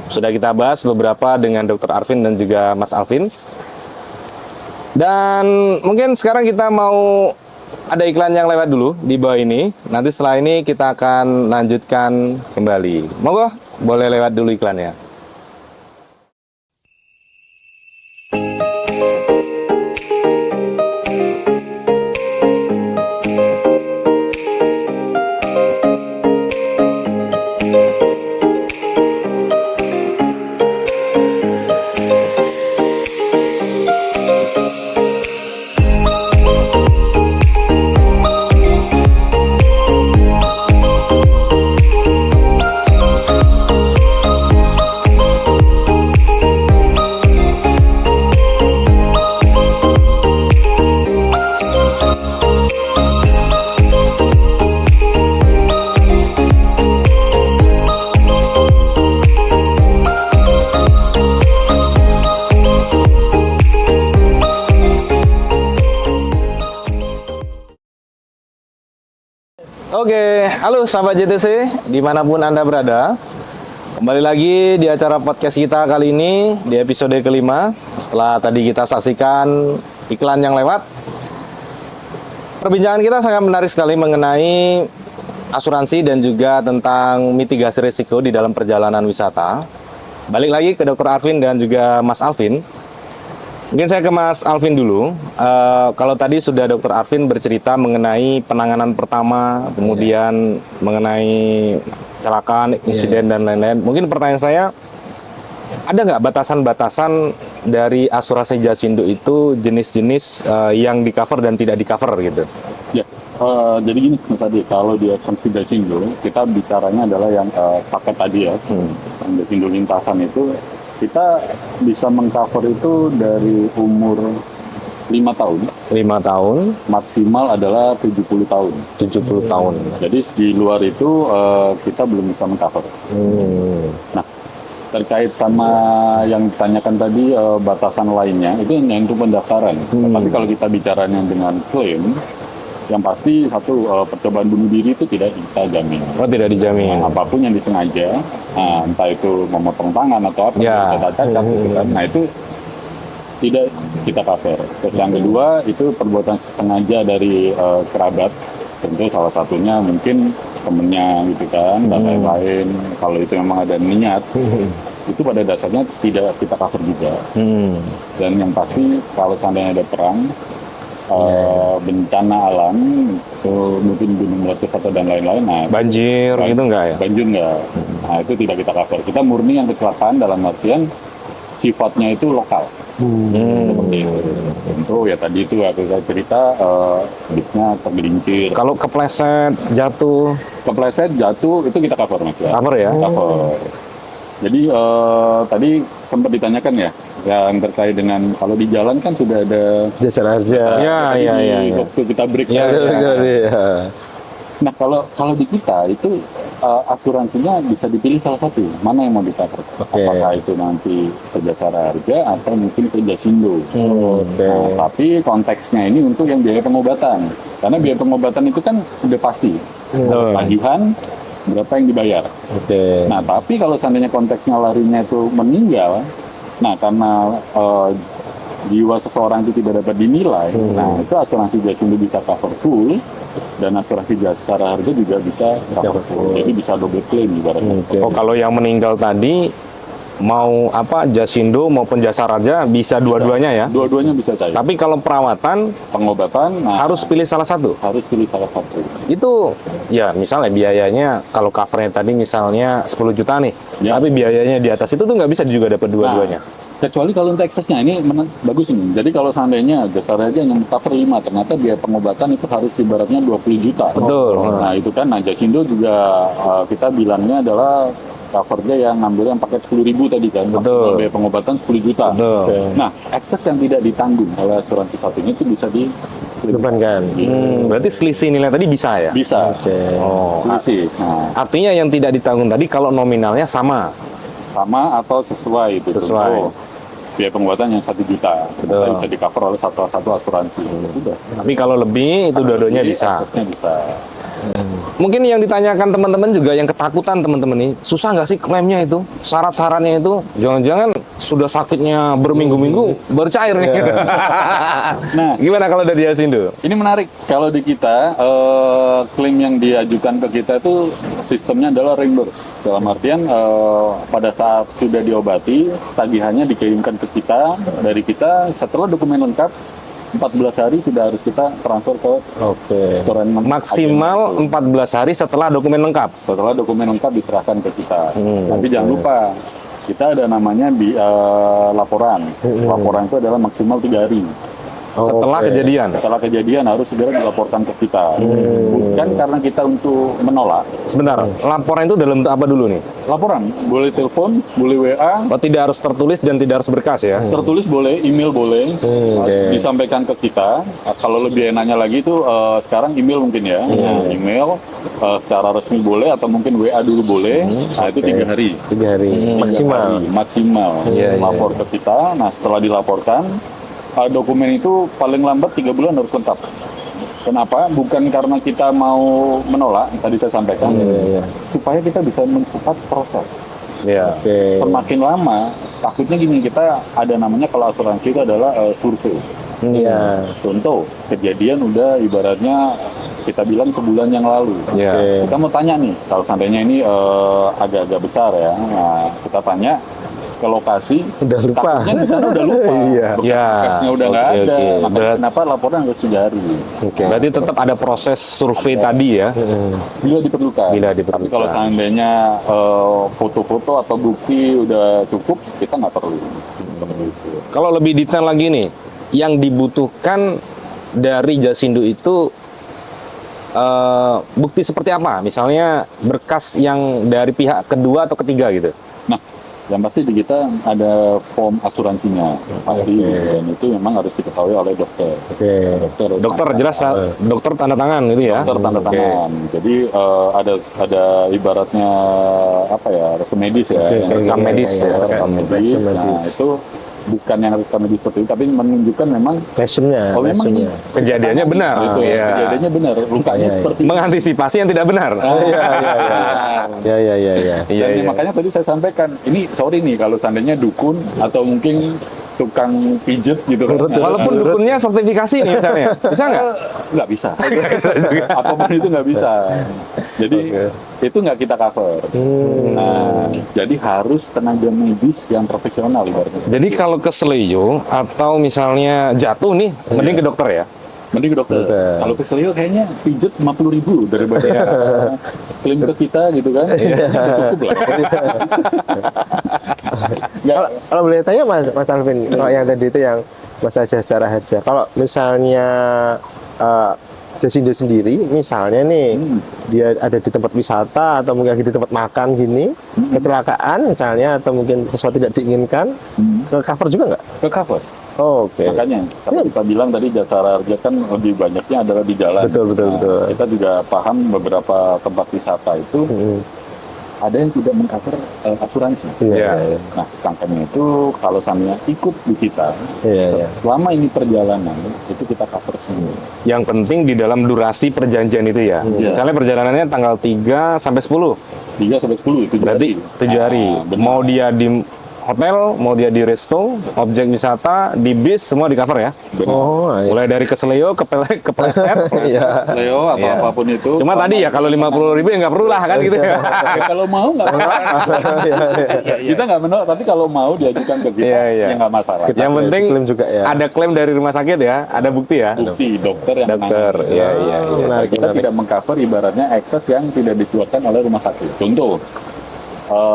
Sudah kita bahas beberapa dengan Dr. Arvin dan juga Mas Alvin. Dan mungkin sekarang kita mau ada iklan yang lewat dulu di bawah ini. Nanti setelah ini kita akan lanjutkan kembali. Monggo, boleh lewat dulu iklannya. Oke, halo sahabat JTC, dimanapun Anda berada. Kembali lagi di acara podcast kita kali ini, di episode kelima. Setelah tadi kita saksikan iklan yang lewat, perbincangan kita sangat menarik sekali mengenai asuransi dan juga tentang mitigasi risiko di dalam perjalanan wisata. Balik lagi ke Dr. Arvin dan juga Mas Alvin. Mungkin saya ke Mas Alvin dulu. Kalau tadi sudah Dr. Arvin bercerita mengenai penanganan pertama, kemudian mengenai kecelakaan, insiden dan lain-lain. Mungkin pertanyaan saya, ada nggak batasan-batasan dari asuransi Jasindo itu jenis-jenis yang di cover dan tidak di cover gitu? Ya, jadi gini Mas Adi, kalau di asuransi Jasindo kita bicaranya adalah yang paket tadi ya, yang Jasindo lintasan itu kita bisa mengcover itu dari umur 5 tahun. 5 tahun, Maksimal adalah 70 tahun. 70 tahun. Jadi di luar itu kita belum bisa mengcover. Nah, terkait sama yang ditanyakan tadi batasan lainnya, itu yang untuk pendaftaran. Tapi kalau kita bicaranya dengan klaim, yang pasti satu percobaan bunuh diri itu tidak kita jamin. Oh, tidak dijamin. Apapun yang disengaja, entah itu memotong tangan atau apa, Ya. cacat, gitu kan. Nah itu tidak kita cover. Terus yang kedua itu perbuatan sengaja dari kerabat, tentu salah satunya mungkin temennya gitu kan, dan lain-lain. Kalau itu memang ada niat, itu pada dasarnya tidak kita cover juga. Dan yang pasti kalau seandainya ada perang, bencana alam, mungkin gunung meletus atau dan lain-lain, nah Banjir gitu nggak ya? banjir nggak, nah itu tidak kita cover. Kita murni yang kecelakaan dalam artian sifatnya itu lokal. Seperti itu. Tentu ya tadi itu aku cerita bisnya tergelincir. Kalau kepleset, jatuh, Kepleset, jatuh itu kita cover Mas ya. cover ya? Cover. Jadi tadi sempat ditanyakan ya, yang terkait dengan kalau di jalan kan sudah ada Jasa harja. Ya, tadi ya, di ya, ya. waktu kita break. Ya, Ya. Nah kalau di kita itu asuransinya bisa dipilih salah satu, mana yang mau di-cover. Oke. Apakah itu nanti ke Jasa Harja atau mungkin ke Jasindo. Oke. Nah, tapi konteksnya ini untuk yang biaya pengobatan, karena biaya pengobatan itu kan udah pasti. Tagihan berapa yang dibayar. Oke. Nah, tapi kalau seandainya konteksnya larinya itu meninggal, nah karena jiwa seseorang itu tidak dapat dinilai, nah itu asuransi Jasindo bisa cover full, dan asuransi Jasa Harja juga bisa cover full. Jadi bisa double claim ibaratnya. Oke. Oh, kalau yang meninggal tadi mau apa Jasindo maupun Jasa Raja bisa dua-duanya ya? Dua-duanya bisa cair. Tapi kalau perawatan Pengobatan, nah, harus pilih salah satu. harus pilih salah satu. Itu ya misalnya biayanya kalau covernya tadi misalnya 10 juta nih, Ya. tapi biayanya di atas itu tuh nggak bisa juga dapat dua-duanya. Kecuali kalau untuk eksesnya ini bagus ini. Jadi kalau seandainya Jasa Raja yang cover 5, ternyata biaya pengobatan itu harus ibaratnya 20 juta. Betul. Nah itu kan, nah Jasindo juga kita bilangnya adalah covernya yang ngambil yang paket 10.000 tadi kan. Betul. Biaya pengobatan 10 juta. Betul. Nah, ekses yang tidak ditanggung oleh asuransi satunya itu bisa di Bebankan. Berarti selisih nilai tadi bisa ya? Bisa. Oke. Oh, Selisih. Nah, artinya yang tidak ditanggung tadi kalau nominalnya sama. sama atau sesuai itu. Sesuai. Contoh, biaya pengobatan yang 1 juta. Betul. Maka bisa di-cover oleh satu asuransi. Sudah. Tapi kalau lebih itu dua-duanya Jadi, bisa. aksesnya bisa. Mungkin yang ditanyakan teman-teman juga yang ketakutan teman-teman nih, susah nggak sih klaimnya itu? Syarat-syaratnya itu, jangan-jangan sudah sakitnya berminggu-minggu baru cair nih. Nah, Gimana kalau dari Yasindo? ini menarik. Kalau di kita, klaim yang diajukan ke kita itu sistemnya adalah reimburse. Dalam artian, pada saat sudah diobati, tagihannya dikirimkan ke kita, dari kita, setelah dokumen lengkap, 14 hari sudah harus kita transfer ke Oke. restoran Maksimal 14 hari setelah dokumen lengkap. setelah dokumen lengkap diserahkan ke kita. Tapi oke. jangan lupa, kita ada namanya laporan. Laporan itu adalah maksimal 3 hari. Setelah Oke. kejadian. Setelah kejadian harus segera dilaporkan ke kita. Bukan karena kita untuk menolak. Sebentar, laporan itu dalam bentuk apa dulu nih? Laporan boleh telepon, boleh WA, Oh, tidak harus tertulis dan tidak harus berkas ya? tertulis boleh, email boleh, oke. disampaikan ke kita. Kalau lebih enaknya lagi itu sekarang email mungkin ya. Nah, email secara resmi boleh atau mungkin WA dulu boleh. Nah, itu 3 hari. 3 hari maksimal. Maksimal. Iya, iya. Lapor ke kita. Nah, setelah dilaporkan, dokumen itu paling lambat 3 bulan harus lengkap. Kenapa? Bukan karena kita mau menolak, tadi saya sampaikan, Iya. supaya kita bisa mencepat proses. Iya. Oke. Semakin lama, takutnya gini, kita ada namanya kalau asuransi itu adalah survei. Iya. Contoh, kejadian udah ibaratnya kita bilang sebulan yang lalu. Iya. Oke. Kita mau tanya nih, kalau seandainya ini agak-agak besar ya, nah, kita tanya ke lokasi, Udah lupa. takutnya di sana udah lupa. Iya. Ya, Berkasnya udah nggak oke, ada. oke. Makanya Berat- kenapa laporan harus 3 hari. Oke. Berarti tetap ada proses survei tadi ya? Bila diperlukan. Bila Tapi diperlukan. kalau seandainya foto-foto atau bukti udah cukup, kita nggak perlu. Kalau lebih detail lagi nih, yang dibutuhkan dari Jasindo itu bukti seperti apa? Misalnya berkas yang dari pihak kedua atau ketiga gitu? Nah, yang pasti di kita ada form asuransinya pasti, dan itu memang harus diketahui oleh dokter. Oke. Dokter jelas dokter tanda tangan gitu ya? Dokter tanda Oke. tangan. Jadi ada ibaratnya apa ya, resume medis ya, Oke, yang oke, rekam iya, medis iya, ya, iya. rekam medis. Resume Nah, medis. itu bukan yang rekam medis seperti itu, tapi menunjukkan memang Lesumnya, oh memang ini lesumnya. Kejadiannya benar. gitu, Iya. kejadiannya benar, lukanya Iya, iya. seperti Mengantisipasi yang tidak benar. Iya, iya, iya. Ya, ya, ya, ya. Iya, Dan iya. makanya tadi saya sampaikan, ini sorry nih kalau seandainya dukun atau mungkin tukang pijet gitu kan. Walaupun dukunnya sertifikasi nih misalnya, bisa nggak? Nggak bisa. Apapun itu nggak bisa. Jadi itu nggak kita cover. Nah, jadi harus tenaga medis yang profesional ibaratnya. Jadi kalau ke Seleyo atau misalnya jatuh nih, mending ke dokter ya? Mending ke dokter. Dokter. Kalau ke Selio kayaknya pijet 50.000 daripada klaim ke kita gitu kan. Cukup lah. Kalau boleh tanya Mas Alvin, kalau yang tadi itu yang masalah jasa harja. Kalau misalnya Jasindo sendiri, misalnya nih dia ada di tempat wisata atau mungkin lagi di tempat makan gini, kecelakaan misalnya atau mungkin sesuatu tidak diinginkan, ke cover juga nggak? Ke cover. Oh, oke. Makanya, kalau kita bilang tadi jasa harja kan lebih banyaknya adalah di jalan. Betul, betul, Nah, betul. Kita juga paham beberapa tempat wisata itu ada yang tidak mengcover asuransi. Iya, Iya. iya, Nah, makanya itu kalau seandainya ikut di kita, iya, iya. selama ini perjalanan itu kita cover semua. Yang penting di dalam durasi perjanjian itu ya. Iya. Misalnya perjalanannya tanggal 3 sampai 10. 3 sampai 10 itu Berarti 7 hari. benar. Mau dia di hotel, mau dia di resto, objek wisata, di bis, semua di cover ya. Benar. Oh, iya. Mulai dari ke Seleo, ke Pleset. Iya. Leo atau Iya. apapun itu. Cuma tadi ya kalau 50.000 ya nggak perlu lah kan gitu ya. Ya, kalau mau nggak apa-apa. Kita nggak menolak, tapi kalau mau diajukan ke kita, Iya, iya. ya nggak masalah. Yang penting klaim juga ya. ada klaim dari rumah sakit ya, ada bukti ya. Bukti dokter yang Dokter, menangani. iya, iya, iya. Menarik, Kita menarik. tidak mengcover ibaratnya ekses yang tidak dikeluarkan oleh rumah sakit. Contoh,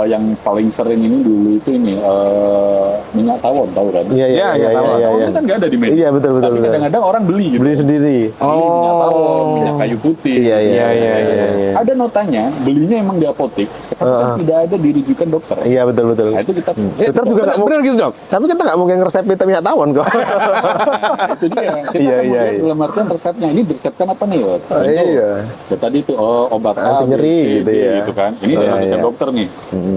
yang paling sering ini dulu itu ini minyak tawon, tahu kan? Iya, iya, iya, tahu. iya, Tawon iya. itu kan nggak ada di media. Iya, betul, betul, Tapi betul. kadang-kadang orang beli gitu. Beli sendiri. Beli minyak tawon, minyak kayu putih. Iya, Iya, iya, iya. Ada notanya, belinya emang di apotek, tapi kan tidak ada di rujukan dokter. Iya, betul, betul. Nah, itu kita Dokter juga nggak mau. bener gitu dok. Tapi kita nggak mungkin resep minyak tawon kok. itu dia. Kita Iya, kan iya, melihat iya. dalam artian resepnya ini diresepkan apa nih? Iya. Ya, tadi itu obat A, Anti B, nyeri C, gitu D, ya. gitu kan. Ini Iya, dalam resep iya. dokter nih.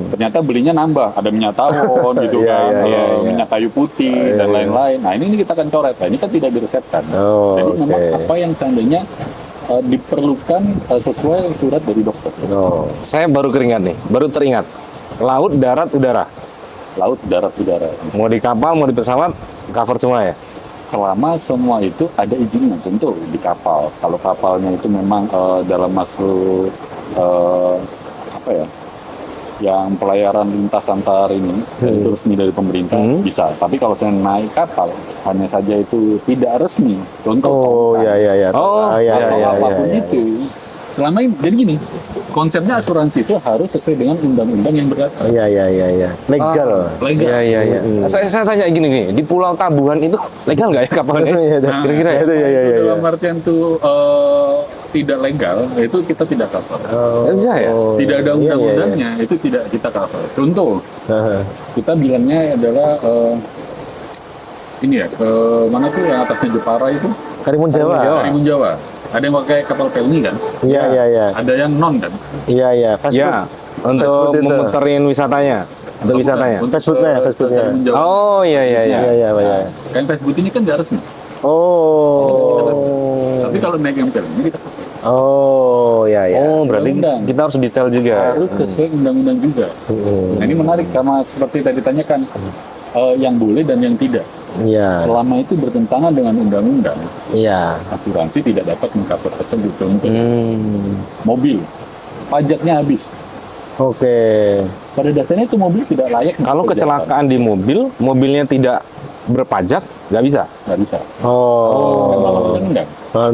Ternyata belinya nambah, ada minyak tawon gitu Iya, kan, iya, iya, iya. minyak kayu putih Iya, dan iya. lain-lain. Nah, ini kita akan coret. Nah, ini kan tidak diresepkan. Oh, Jadi memang oke. apa yang seandainya diperlukan sesuai surat dari dokter. Oh. Saya baru keringat nih, baru teringat. Laut, darat, udara. Laut, darat, udara. Mau di kapal, mau di pesawat, cover semua ya. Selama semua itu ada izinnya, tentu di kapal. Kalau kapalnya itu memang dalam masuk apa ya, yang pelayaran lintas antar ini itu resmi dari pemerintah bisa. Tapi kalau saya naik kapal hanya saja itu tidak resmi. Contoh, Oh, iya, iya, iya. Oh, iya, atau iya, iya, apapun iya. itu. Selama ini, jadi gini, konsepnya asuransi itu harus sesuai dengan undang-undang yang berlaku. Iya, iya, iya, iya. Legal. Legal. Iya, iya, iya. Saya tanya gini nih, di Pulau Tabuhan itu legal nggak ya kapalnya? Iya, iya. Kira-kira ya? Itu, iya, iya, Itu iya. dalam artian itu tidak legal, itu kita tidak cover. Nggak bisa ya? Tidak ada Iya, iya, iya. undang-undangnya, itu tidak kita cover. Contoh, Haha. kita bilangnya adalah ini ya, mana tuh yang atasnya Jepara itu? Karimun Jawa. Karimun Jawa. Ada yang pakai kapal pelni kan? Iya, iya, iya. Ada yang non kan? Iya, iya. Fast food. Ya, untuk food itu. memuterin wisatanya. Untuk wisatanya. Untuk, Facebooknya, ke Facebooknya. Karimun Jawa. Oh, iya, iya, iya. Iya, iya, iya. Kan Facebook ini kan nggak resmi. Oh. Tapi kalau naik yang pelni kita cover. Oh, ya, ya. Oh, berarti Undang-undang. kita harus detail juga. Harus sesuai undang-undang juga. Nah, ini menarik karena seperti tadi tanyakan yang boleh dan yang tidak. Iya. Selama itu bertentangan dengan undang-undang, Iya. asuransi tidak dapat mengcover tersebut. Contoh, mobil, pajaknya habis. Oke. Pada dasarnya itu mobil tidak layak. Kalau untuk kecelakaan di mobil, mobilnya tidak berpajak, nggak bisa. perjalanan. Nggak bisa. Oh. Melawan undang-undang.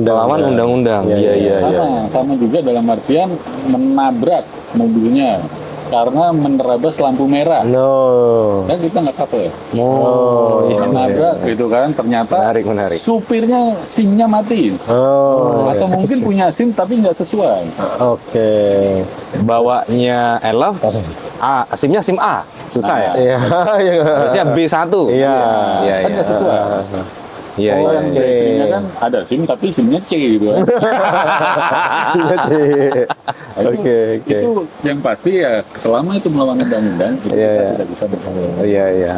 Melawan undang-undang. Iya, Iya, iya, iya. Sama juga dalam artian menabrak mobilnya karena menerabas lampu merah. No. Kan kita nggak cover. Oh, iya. Menabrak gitu kan, ternyata Menarik, menarik. supirnya SIM-nya mati. Oh. Atau mungkin punya SIM tapi nggak sesuai. Oke. Bawanya Elf, SIM-nya SIM A, susah ya. Iya. Iya. Harusnya B1. Iya. Iya, Kan iya. nggak sesuai. Iya, Oh, iya. yang dari istrinya kan ada SIM tapi SIM-nya C gitu kan. Iya, Ci. Nah, itu- Oke, oke. Itu yang pasti ya selama itu melawan undang-undang itu Iya, kita iya. tidak bisa bertanggung. Iya, iya.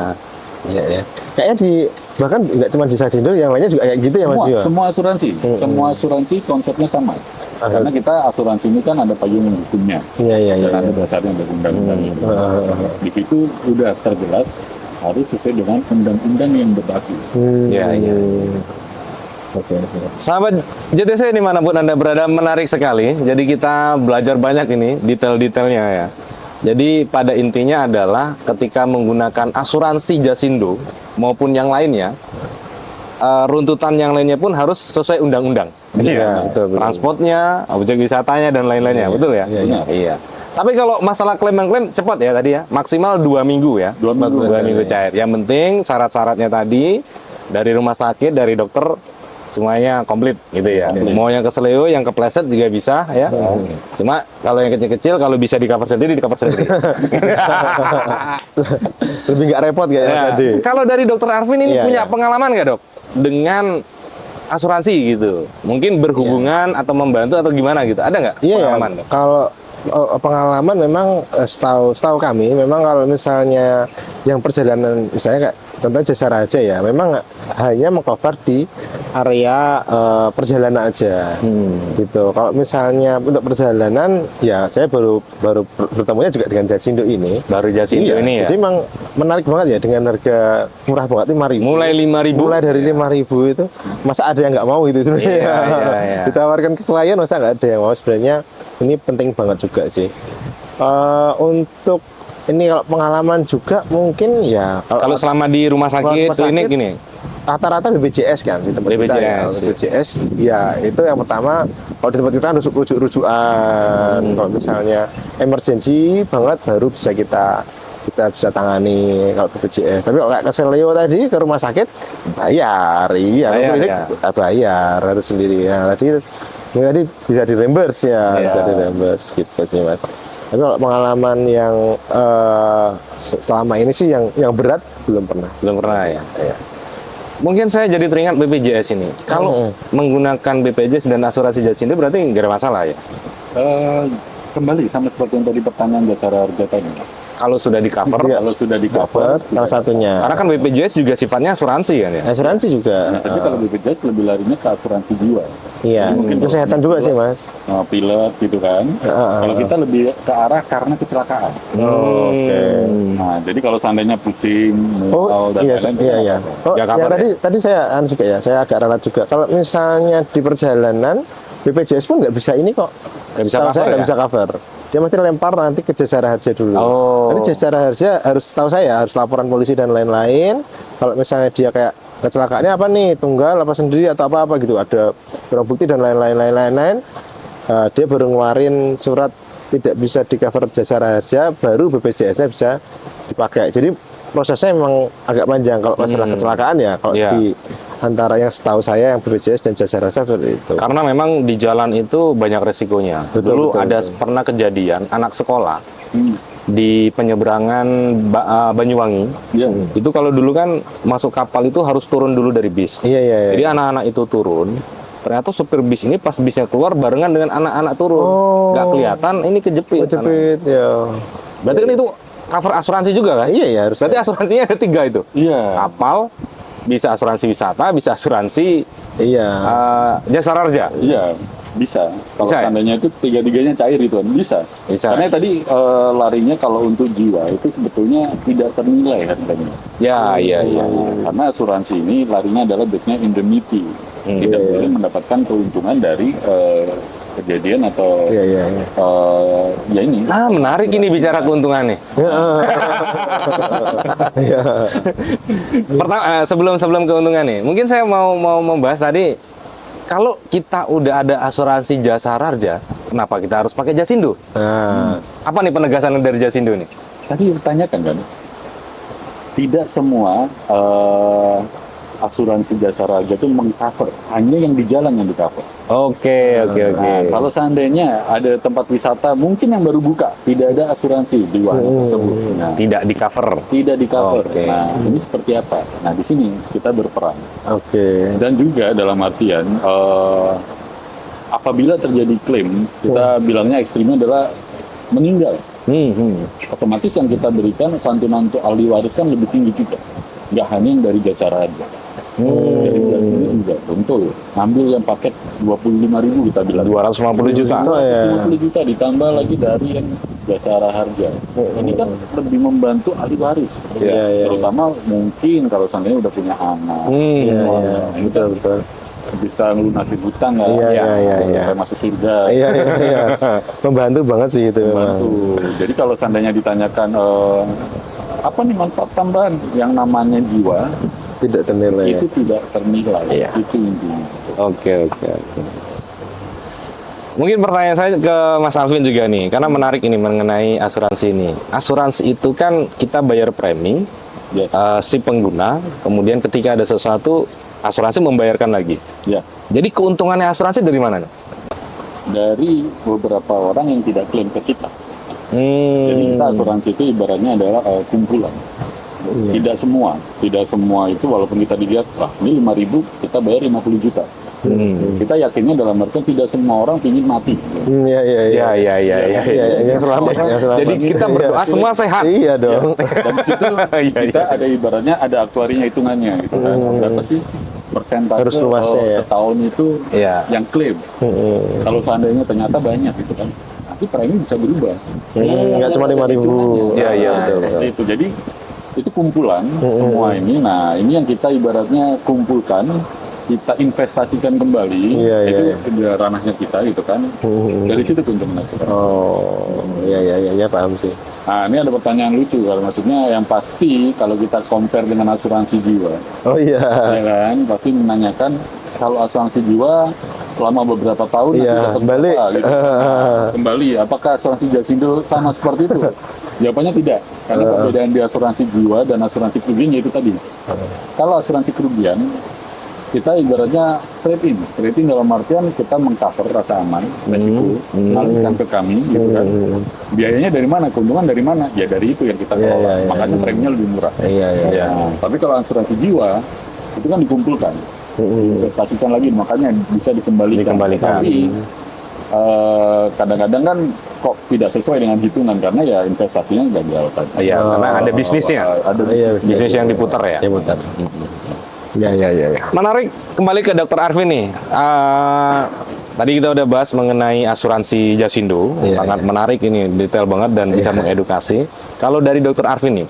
Iya, iya. Kayaknya di bahkan nggak cuma di Sajindo, yang lainnya juga kayak gitu ya, Mas Yo. Semua asuransi, semua asuransi konsepnya sama. Karena kita asuransi ini kan ada payung hukumnya Iya, iya, iya. dan ada dasarnya dari undang-undang. Di situ udah terjelas harus sesuai dengan undang-undang yang berlaku. Iya, iya. Oke, oke. Sahabat JTC dimanapun Anda berada, menarik sekali. Jadi kita belajar banyak ini, detail-detailnya ya. Jadi pada intinya adalah ketika menggunakan asuransi Jasindo maupun yang lainnya, runtutan yang lainnya pun harus sesuai undang-undang. Iya, betul, betul. Transportnya, objek wisatanya, dan lain-lainnya. Betul ya? Iya, Iya. Tapi kalau masalah klaim cepat ya tadi ya, maksimal 2 minggu ya. 2 minggu. 2 minggu cair. Yang penting syarat-syaratnya tadi dari rumah sakit, dari dokter semuanya komplit gitu ya. Mau yang keseleo, yang kepleset juga bisa ya. Cuma kalau yang kecil-kecil kalau bisa di cover sendiri, di cover sendiri. Lebih nggak repot kayaknya Ya, tadi. kalau dari dokter Arvin ini Iya, punya iya. pengalaman nggak dok dengan asuransi gitu? Mungkin berhubungan atau membantu atau gimana gitu? Ada nggak Iya, ya. pengalaman? Dok? Kalau pengalaman memang setahu kami memang kalau misalnya yang perjalanan misalnya kayak contohnya jasa raja ya memang hanya mengcover di area perjalanan aja gitu. Kalau misalnya untuk perjalanan ya saya baru bertemunya juga dengan Jasindo ini. Baru Jasindo Iya, ini ya? jadi emang menarik banget ya dengan harga murah banget 5.000. Mulai 5.000? Mulai dari 5.000 itu masa ada yang nggak mau gitu sebenarnya. Iya, iya, iya. Ditawarkan ke klien masa nggak ada yang mau, sebenarnya ini penting banget juga sih. Untuk ini kalau pengalaman juga mungkin ya Kalau selama di rumah sakit, Rumah sakit, klinik gini, rata-rata BPJS kan di tempat kita ya. BPJS. BPJS ya itu yang pertama, kalau di tempat kita harus rujuk-rujukan. Kalau misalnya emergency banget baru bisa kita bisa tangani kalau BPJS. Tapi kalau kayak keselio tadi ke rumah sakit bayar, iya, Bayar, klinik ya. bayar harus sendiri. Nah, tadi bisa di reimburse ya, Iya. bisa di reimburse gitu sih Mas. Tapi kalau pengalaman yang selama ini sih yang berat belum pernah. Belum pernah ya. Ya. Mungkin saya jadi teringat BPJS ini. Kalau menggunakan BPJS dan asuransi Jasindo berarti nggak ada masalah ya? Kembali sama seperti yang tadi pertanyaan Jasara Harja tadi. Kalau sudah di cover, Iya. Kalau sudah di cover, Salah satunya. karena kan BPJS juga sifatnya asuransi kan ya? Asuransi juga. nah, tapi kalau BPJS lebih larinya ke asuransi jiwa. Iya, mungkin kesehatan juga sih Mas. Pilot gitu kan. Kalau kita lebih ke arah karena kecelakaan. Oke. Nah, jadi kalau seandainya pusing, Oh mual, dan iya, lain-lain, iya, kita iya. nggak apa-apa. Oh, Ya, yang kabar tadi saya juga ya, saya agak ralat juga. Kalau misalnya di perjalanan BPJS pun nggak bisa ini kok. Nggak bisa Setahu cover saya nggak ya? bisa cover. Dia mesti lempar nanti ke Jasara Harja dulu. Oh. Nanti Jasara Harja harus, tahu saya harus laporan polisi dan lain-lain. Kalau misalnya dia kayak kecelakaannya apa nih, tunggal apa sendiri atau apa gitu, ada barang bukti dan lain-lain. Dia baru ngeluarin surat tidak bisa di cover Jasara Harja, baru BPJS-nya bisa dipakai. Jadi prosesnya memang agak panjang kalau masalah kecelakaan ya. Kalau Iya. di antara yang setahu saya yang BPJS dan Jasara Harja seperti itu. Karena memang di jalan itu banyak resikonya. Betul, Dulu betul, ada betul. pernah kejadian anak sekolah di penyeberangan Banyuwangi. Iya. Itu kalau dulu kan masuk kapal itu harus turun dulu dari bis. Iya, iya, iya. Jadi anak-anak itu turun. Ternyata supir bis ini pas bisnya keluar barengan dengan anak-anak turun. Oh. Nggak kelihatan, ini kejepit. Kejepit ya. Berarti kan itu cover asuransi juga kan? Iya ya harus. Berarti asuransinya ada 3 itu. Iya. Kapal, bisa asuransi wisata, bisa asuransi Iya. Jasara Harja. Iya, bisa. Kalau Bisa ya? seandainya itu tiga-tiganya cair itu kan bisa. Bisa. Karena tadi larinya kalau untuk jiwa itu sebetulnya tidak ternilai harganya. Ya, iya, iya. Karena asuransi ini larinya adalah backnya indemnity. Tidak boleh mendapatkan keuntungan dari kejadian atau Iya, iya, iya. ya ini. Nah, menarik ini bicara keuntungan nih. Iya. Pertama, sebelum keuntungan nih, mungkin saya mau membahas tadi, kalau kita udah ada asuransi Jasara Harja, kenapa kita harus pakai Jasindo? Nah, Apa nih penegasan dari Jasindo nih? Tadi ditanyakan kan, tidak semua asuransi Jasara Harja itu mengcover, hanya yang di jalan yang di cover. Oke. Nah, kalau seandainya ada tempat wisata mungkin yang baru buka, tidak ada asuransi di wahana tersebut. Nah, Tidak di cover. tidak di cover. Oke. Nah, ini seperti apa? Nah, di sini kita berperan. oke. Dan juga dalam artian apabila terjadi klaim, kita bilangnya ekstrimnya adalah meninggal. Otomatis yang kita berikan santunan untuk ahli waris kan lebih tinggi juga. Nggak hanya yang dari Jasara Harja. Dari Jasindo juga, contoh ngambil yang paket 25.000 kita bilang. 250 juta. Oh, ya. 250 juta ditambah lagi dari yang Jasara Harja. Ini kan lebih membantu ahli waris. Iya, iya, Terutama mungkin kalau seandainya udah punya anak. Iya, Wah, iya. ini kan Betul. bisa ngelunasi hutang nggak? Iya, Ya, iya, iya. sampai masuk surga. Iya, iya, iya. Membantu banget sih itu. Membantu. Jadi kalau seandainya ditanyakan apa nih manfaat tambahan yang namanya jiwa Tidak ternilai. itu tidak ternilai. Iya. Itu intinya. Oke. Mungkin pertanyaan saya ke Mas Alvin juga nih, karena menarik ini mengenai asuransi ini. Asuransi itu kan kita bayar premi, Yes. si pengguna, kemudian ketika ada sesuatu, asuransi membayarkan lagi. Ya. Jadi keuntungannya asuransi dari mana nih? Dari beberapa orang yang tidak klaim ke kita. Jadi kita asuransi itu ibaratnya adalah kumpulan. Tidak semua itu walaupun kita dilihat, wah ini 5.000 kita bayar 50 juta. Kita yakinnya dalam artian tidak semua orang ingin mati. Iya, iya, iya. Iya. Yang selamat, yang selamat. Jadi kita berdoa semua sehat. Iya dong. Dan di situ kita ada ibaratnya ada aktuarinya hitungannya gitu kan. Berapa sih persentase Harus luasnya ya. setahun itu Iya. yang klaim. Kalau seandainya ternyata banyak gitu kan. Nanti premi bisa berubah. Nggak cuma 5.000. Iya, betul. Itu jadi itu kumpulan semua ini. Nah, ini yang kita ibaratnya kumpulkan kita investasikan kembali, Iya, itu iya. udah ranahnya kita gitu kan. Dari situ keuntungan asuransi. Oh, iya paham sih. Nah, ini ada pertanyaan lucu kalau maksudnya yang pasti kalau kita compare dengan asuransi jiwa, Oh iya. ya kan, pasti menanyakan kalau asuransi jiwa selama beberapa tahun Iya, nanti dapat balik. berapa, gitu. Nah, kembali, apakah asuransi Jasindo sama seperti itu? Jawabannya tidak, karena perbedaan di asuransi jiwa dan asuransi kerugian yaitu tadi. Kalau asuransi kerugian, kita ibaratnya trade in dalam artian kita mengcover rasa aman, resiko, mengalihkan ke kami, gitu kan. Biayanya dari mana, keuntungan dari mana? Ya dari itu yang kita kelola, makanya preminya lebih murah. Iya. Nah, tapi kalau asuransi jiwa, itu kan dikumpulkan, investasikan lagi, makanya bisa dikembalikan. Tapi kadang-kadang kan kok tidak sesuai dengan hitungan karena ya investasinya gagal tadi. Iya, karena ada bisnisnya. Ada Bisnis yang diputar ya. Ya betul. Iya. Menarik, kembali ke Dr. Arvin nih. Tadi kita udah bahas mengenai asuransi Jasindo, Iya, sangat menarik ini, detail banget dan bisa mengedukasi. Kalau dari Dr. Arvin nih,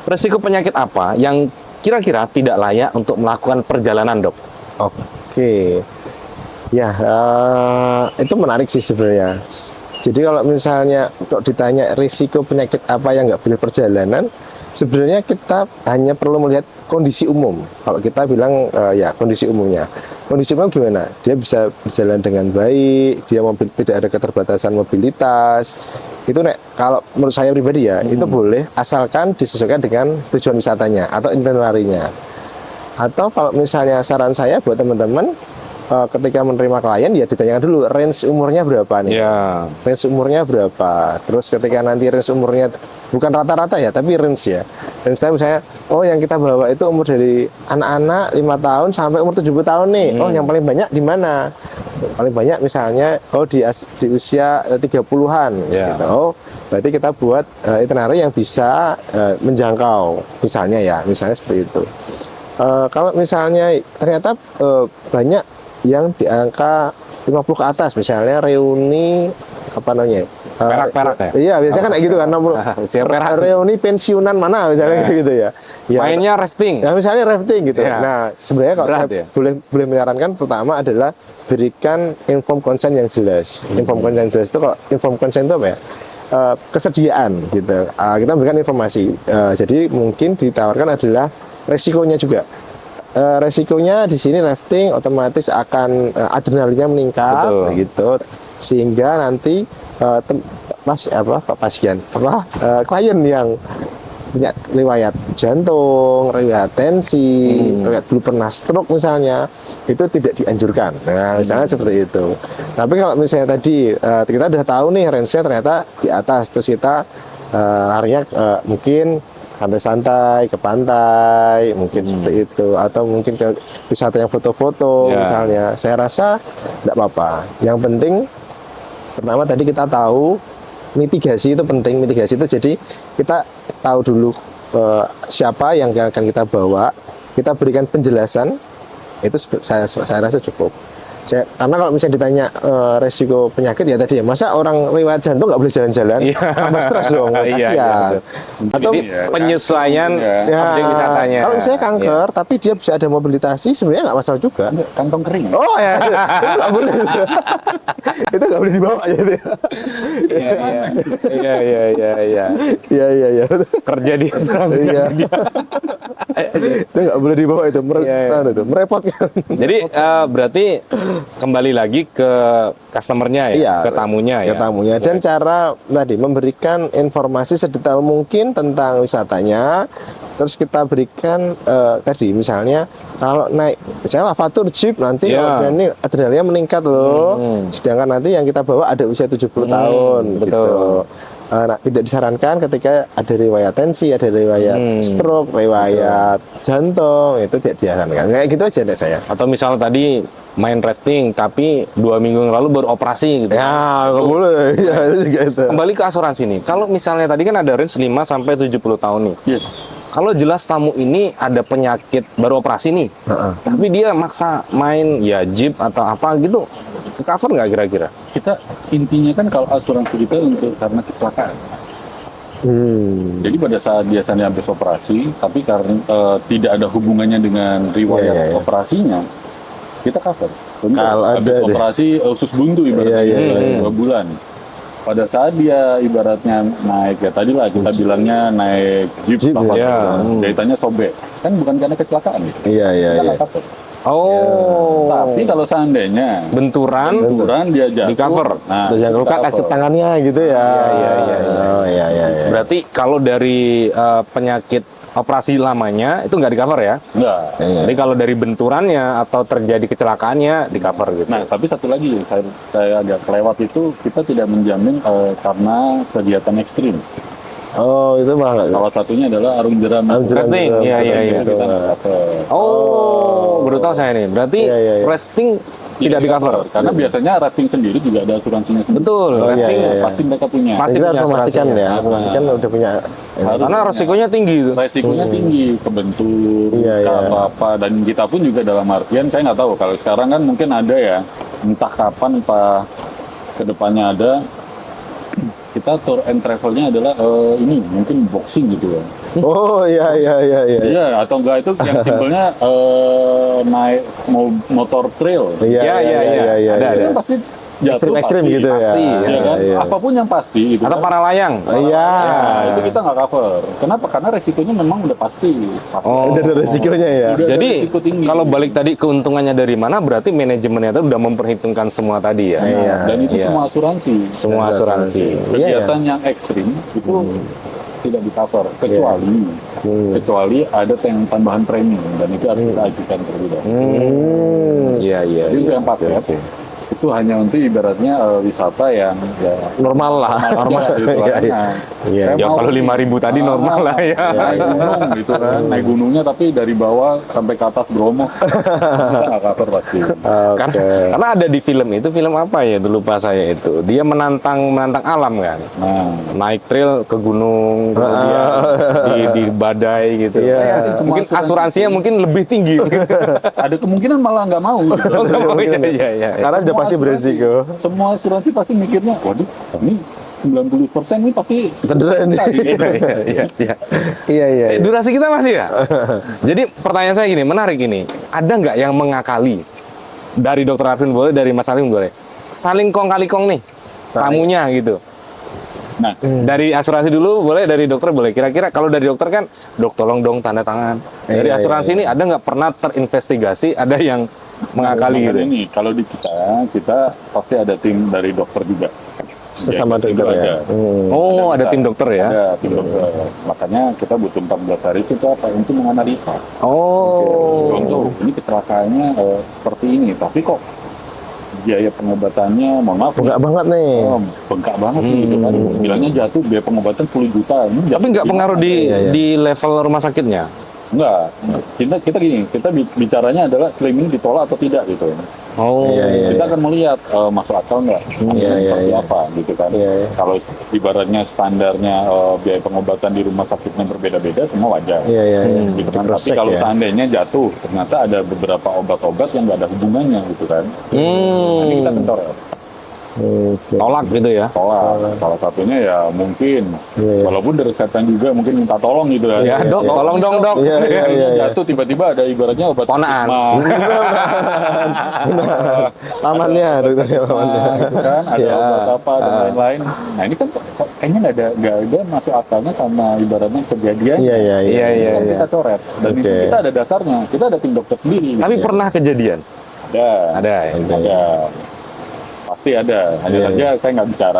resiko penyakit apa yang kira-kira tidak layak untuk melakukan perjalanan, Dok? Oke. Ya, itu menarik sih sebenarnya. Jadi kalau misalnya kok ditanya risiko penyakit apa yang nggak boleh perjalanan, sebenarnya kita hanya perlu melihat kondisi umum. Kalau kita bilang ya kondisi umumnya. Kondisi umum gimana? Dia bisa berjalan dengan baik, dia tidak ada keterbatasan mobilitas. Itu kalau menurut saya pribadi ya, itu boleh asalkan disesuaikan dengan tujuan wisatanya atau itinerary-nya. Atau kalau misalnya saran saya buat teman-teman, ketika menerima klien ya ditanyakan dulu range umurnya berapa nih, range umurnya berapa. Terus ketika nanti range umurnya bukan rata-rata ya, tapi range ya. Range saya misalnya, oh yang kita bawa itu umur dari anak-anak 5 tahun sampai umur 70 tahun nih. Oh yang paling banyak di mana? Paling banyak misalnya di usia 30-an gitu. Oh berarti kita buat itinerary yang bisa menjangkau misalnya seperti itu. Kalau misalnya ternyata banyak yang di angka 50 ke atas, misalnya reuni apa namanya? Perak-perak ya? Iya, biasanya kan kayak gitu kan, nomor reuni pensiunan mana misalnya kayak gitu ya. Mainnya rafting. Ya misalnya rafting gitu. Ya. Nah, sebenarnya kalau Berat, saya boleh menyarankan, pertama adalah berikan inform consent yang jelas. Inform consent yang jelas itu, kalau inform consent itu apa ya? Kesediaan gitu. Kita berikan informasi. Jadi mungkin ditawarkan adalah resikonya juga. Resikonya di sini rafting otomatis akan adrenalinnya meningkat. Betul. Gitu, sehingga nanti klien yang punya riwayat jantung, riwayat tensi, riwayat dulu pernah stroke misalnya, itu tidak dianjurkan. Nah, misalnya seperti itu. Tapi kalau misalnya tadi kita udah tahu nih range-nya ternyata di atas, terus kita larinya mungkin santai-santai ke pantai, mungkin seperti itu, atau mungkin ke wisata yang foto-foto misalnya. Saya rasa tidak apa-apa. Yang penting pertama tadi kita tahu mitigasi itu penting. Mitigasi itu jadi kita tahu dulu siapa yang akan kita bawa, kita berikan penjelasan, itu saya rasa cukup. Karena kalau misalnya ditanya resiko penyakit ya tadi ya, masa orang riwayat jantung nggak boleh jalan-jalan, tambah stres dong, kasihan. Atau penyesuaian objek wisatanya. Kalau misalnya kanker, tapi dia bisa ada mobilitasi, sebenarnya nggak masalah juga. Kantong kering. Oh ya, itu nggak boleh. Itu nggak boleh dibawa aja. Iya. Kerja di asuransi. Itu nggak boleh dibawa itu, merepotkan. Jadi berarti kembali lagi ke customernya ya, ke tamunya ya. Ke tamunya. Dan cara tadi memberikan informasi sedetail mungkin tentang wisatanya. Terus kita berikan tadi misalnya kalau naik misalnya lavatur jeep nanti ini adrenalinnya meningkat loh. Sedangkan nanti yang kita bawa ada usia 70 tahun gitu. Tidak disarankan ketika ada riwayat tensi, ada riwayat stroke, riwayat jantung, itu tidak disarankan. Kayak gitu aja deh saya. Atau misalnya tadi main rafting tapi 2 minggu yang lalu baru operasi gitu. Ya, nggak boleh. Ya, gitu. Kembali ke asuransi nih. Kalau misalnya tadi kan ada range 5 sampai 70 tahun nih. Yes. Kalau jelas tamu ini ada penyakit baru operasi nih, tapi dia maksa main ya jeep atau apa gitu, ke cover nggak kira-kira? Kita intinya kan kalau asuransi kita untuk karena kecelakaan. Jadi pada saat biasanya habis operasi, tapi karena tidak ada hubungannya dengan riwayat operasinya, kita cover. Contoh, Kalau habis ada deh. operasi usus buntu ibaratnya Iya. 2 bulan. Pada saat dia ibaratnya naik ya tadi lah kita bilangnya naik jeep, Jeep, apa ya. jahitannya sobek, kan bukan karena kecelakaan gitu. Iya, iya, Kita iya. nggak cover. Oh. Tapi kalau seandainya Benturan benturan dia jatuh, Di cover. nah Terus yang kita luka kaki cover. tangannya gitu ya. Iya, iya. Oh, iya, iya, iya. berarti kalau dari penyakit operasi lamanya itu nggak di cover ya. Enggak. Iya. Jadi kalau dari benturannya atau terjadi kecelakaannya di cover gitu. Nah, tapi satu lagi saya agak kelewat itu kita tidak menjamin karena kegiatan ekstrim. Oh, itu malah nggak. Salah satunya adalah arung jeram. Arung jeram. Rafting, iya iya iya. Kita nggak cover. Oh, baru tahu saya nih. Berarti Iya, iya, iya. rafting tidak di cover. Karena biasanya rafting sendiri juga ada asuransinya sendiri. Betul, Oh, iya, rafting iya, iya. Pasti mereka punya. Pasti Kita punya harus memastikan asuransinya. ya, harus memastikan udah punya. Harus karena punya. resikonya tinggi itu. Resikonya tinggi, kebentur, Iya, iya. apa-apa, dan kita pun juga dalam artian saya nggak tahu kalau sekarang kan mungkin ada ya, entah kapan entah kedepannya ada. Kita tour and travelnya adalah ini mungkin boxing gitu ya. Oh, iya, iya, iya, iya. Iya, atau enggak itu yang simpelnya naik motor trail. Iya, Iya, iya, iya. Ada, Itu ada. kan pasti jatuh Ekstrim-ekstrim pasti. gitu ya. pasti, Iya kan? iya. Apapun yang pasti gitu. Atau kan. para layang. Iya. Nah, itu kita nggak cover. Kenapa? Karena resikonya memang udah pasti. Oh. Udah ada resikonya ya. Udah ada Jadi risiko tinggi. kalau balik tadi keuntungannya dari mana, berarti manajemennya itu udah memperhitungkan semua tadi ya. Nah, Iya, dan itu iya. semua asuransi. Semua Ada asuransi. Iya, Kegiatan yang ekstrim itu tidak di cover kecuali ada tambahan premi dan itu harus kita ajukan terlebih dahulu. Iya iya. Jadi itu iya. yang paket Oke. itu hanya untuk ibaratnya wisata yang ya Normal lah. normal gitu Iya, kan. iya. Nah, Iya. saya Ya mau- kalau 5.000 tadi normal lah ya. naik gunung gitu kan, naik gunungnya tapi dari bawah sampai ke atas Bromo. Kita nggak cover pasti. Karena ada di film itu, film apa ya? Itu lupa saya itu. Dia menantang alam kan. Nah, Naik trail ke gunung, kemudian di badai gitu. Iya. Ya, Semua mungkin asuransinya mungkin lebih tinggi. ada kemungkinan malah nggak mau. Gitu. Nggak mau, iya, iya, iya. Karena udah pasti beresiko. Semua asuransi pasti mikirnya, waduh, ini 90% ini pasti Cedera ini. Gitu. Iya, iya. Iya, iya. iya. Durasi kita masih ya? Jadi pertanyaan saya gini, menarik ini. Ada nggak yang mengakali? Dari Dokter Arvin boleh, dari Mas Salim boleh. Saling kong kali kong nih, tamunya gitu. Nah, Dari asuransi dulu boleh, dari dokter boleh. Kira-kira kalau dari dokter kan, dok tolong dong tanda tangan. Dari Iya, asuransi iya, ini ada nggak pernah terinvestigasi, ada yang mengakali makanya gitu? ini kalau di kita pasti ada tim dari dokter juga. Sesama Jadi, dokter itu ya. ada. Oh, ada tim dokter ya? Ada tim dokter. Makanya kita butuh 14 hari itu apa? Untuk menganalisa. Oh. Contoh, ini kecelakaannya seperti ini, tapi kok biaya pengobatannya, mohon maaf, Enggak banget nih. bengkak banget nih, gitu kan. Bilangnya jatuh biaya pengobatan 10 juta. Ini Tapi jatuh nggak gimana? pengaruh di Iya, iya. di level rumah sakitnya? Enggak. Kita gini, kita bicaranya adalah klaim ini ditolak atau tidak gitu. Oh. Iya, iya. Kita akan melihat masuk akal nggak, Iya, seperti iya. apa gitu kan. Iya, iya. Kalau ibaratnya standarnya biaya pengobatan di rumah sakitnya berbeda-beda, semua wajar. Iya, iya, iya. Gitu kan. Tapi Cross-check kalau ya. seandainya jatuh, ternyata ada beberapa obat-obat yang nggak ada hubungannya gitu kan. Nah, ini kita kentor ya. Oke. Tolak gitu ya? Tolak. Salah satunya ya mungkin, Iya, iya. walaupun dari setan juga mungkin minta tolong gitu kan. Ya dok, tolong dong dok. Iya, iya, Kalau iya, iya. jatuh tiba-tiba ada ibaratnya obat Ponaan. Pamannya, dokternya pamannya. gitu kan, ada Ya. obat apa dan lain-lain. Nah ini kan kok kayaknya nggak ada masuk akalnya sama ibaratnya kejadian. Iya, iya, iya. Iya, iya, Kan iya. kita coret dan itu Oke. kita ada dasarnya. Kita ada tim dokter sendiri. Tapi gitu. pernah kejadian? ada, Ada ya? ada. Pasti ada. Hanya Iya, saja saya nggak bicara.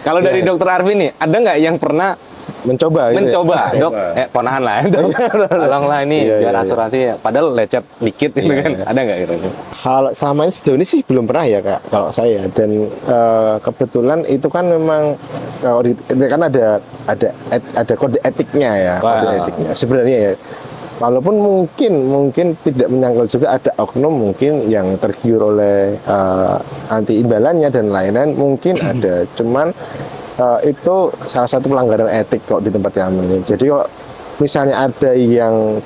Kalau dari dokter Arvin nih, ada nggak yang pernah Mencoba gitu. mencoba, dok, ponahan lah, dok, tolonglah ini Iya, biar iya, iya. asuransi, padahal lecet dikit gitu Iya, kan, iya. ada nggak gitu? Kalau selama ini sejauh ini sih belum pernah ya kak, kalau saya, dan kebetulan itu kan memang kalau kan ada kode etiknya ya, kode Wah. etiknya sebenarnya ya. Walaupun mungkin tidak menyangkal juga ada oknum mungkin yang tergiur oleh anti imbalannya dan lain-lain mungkin ada, cuman itu salah satu pelanggaran etik kok di tempat kami. Jadi kok misalnya ada yang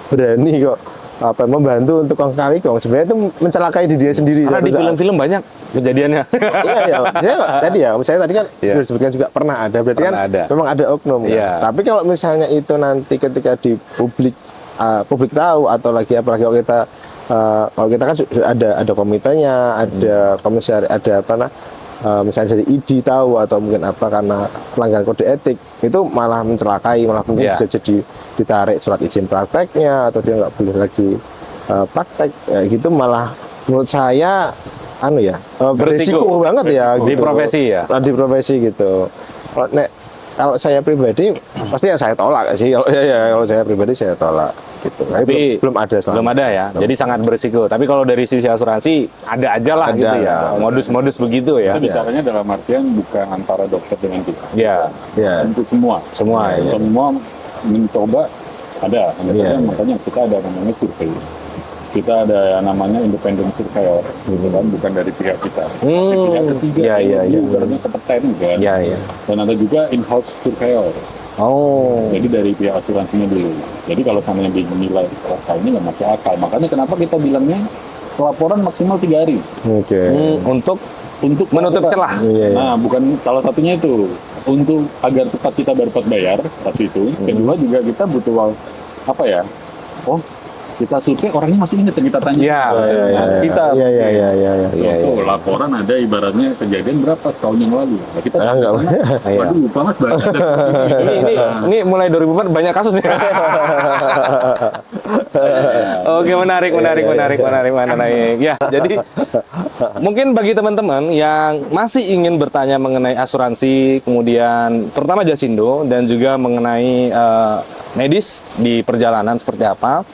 berani kok membantu untuk kong kali kong, sebenarnya itu mencelakai diri dia sendiri. Karena di Suatu saat. film-film banyak kejadiannya. Iya, iya. Misalnya tadi kan Iya. sudah disebutkan juga pernah ada, berarti Pernah kan ada. memang ada oknum kan. Iya. Tapi kalau misalnya itu nanti ketika di publik tahu atau apalagi kalau kita kalau kita kan ada komitenya, ada komisaris, ada apa misalnya dari ID tahu atau mungkin apa karena pelanggaran kode etik, itu malah mencelakai, malah mungkin bisa jadi ditarik surat izin prakteknya atau dia nggak boleh lagi praktek gitu, malah menurut saya berisiko banget ya di gitu. profesi ya, di profesi gitu. Kalau saya pribadi pasti saya tolak sih, kalau saya pribadi saya tolak gitu. Tapi belum ada belum ada ya, jadi sangat berisiko. Tapi kalau dari sisi asuransi ada aja lah gitu ya, modus-modus begitu ya. Itu bicaranya dalam artian bukan antara dokter dengan kita. Ya. Untuk semua Ya. Semua mencoba ada. Makanya kita ada namanya survei. Kita ada yang namanya independent surveyor, gitu kan, bukan dari pihak kita. Tapi pihak ketiga, ibaratnya kompeten kan. Dan ada juga in-house surveyor. Jadi dari pihak asuransinya dulu. Jadi kalau samanya dinilai ini nggak masuk akal. Makanya kenapa kita bilangnya pelaporan maksimal 3 hari. Untuk menutup celah. Nah, bukan salah satunya itu. Untuk agar cepat kita dapat bayar, satu itu. Kedua juga kita butuh kita survei orangnya masih ingat yang kita tanya. Kita laporan ada ibaratnya kejadian berapa setahun yang lalu. Nah, kita waduh lupa mas ini mulai 2004 banyak kasus nih. Oke, menarik. Ya, jadi mungkin bagi teman-teman yang masih ingin bertanya mengenai asuransi, kemudian terutama Jasindo dan juga mengenai medis di perjalanan seperti apa,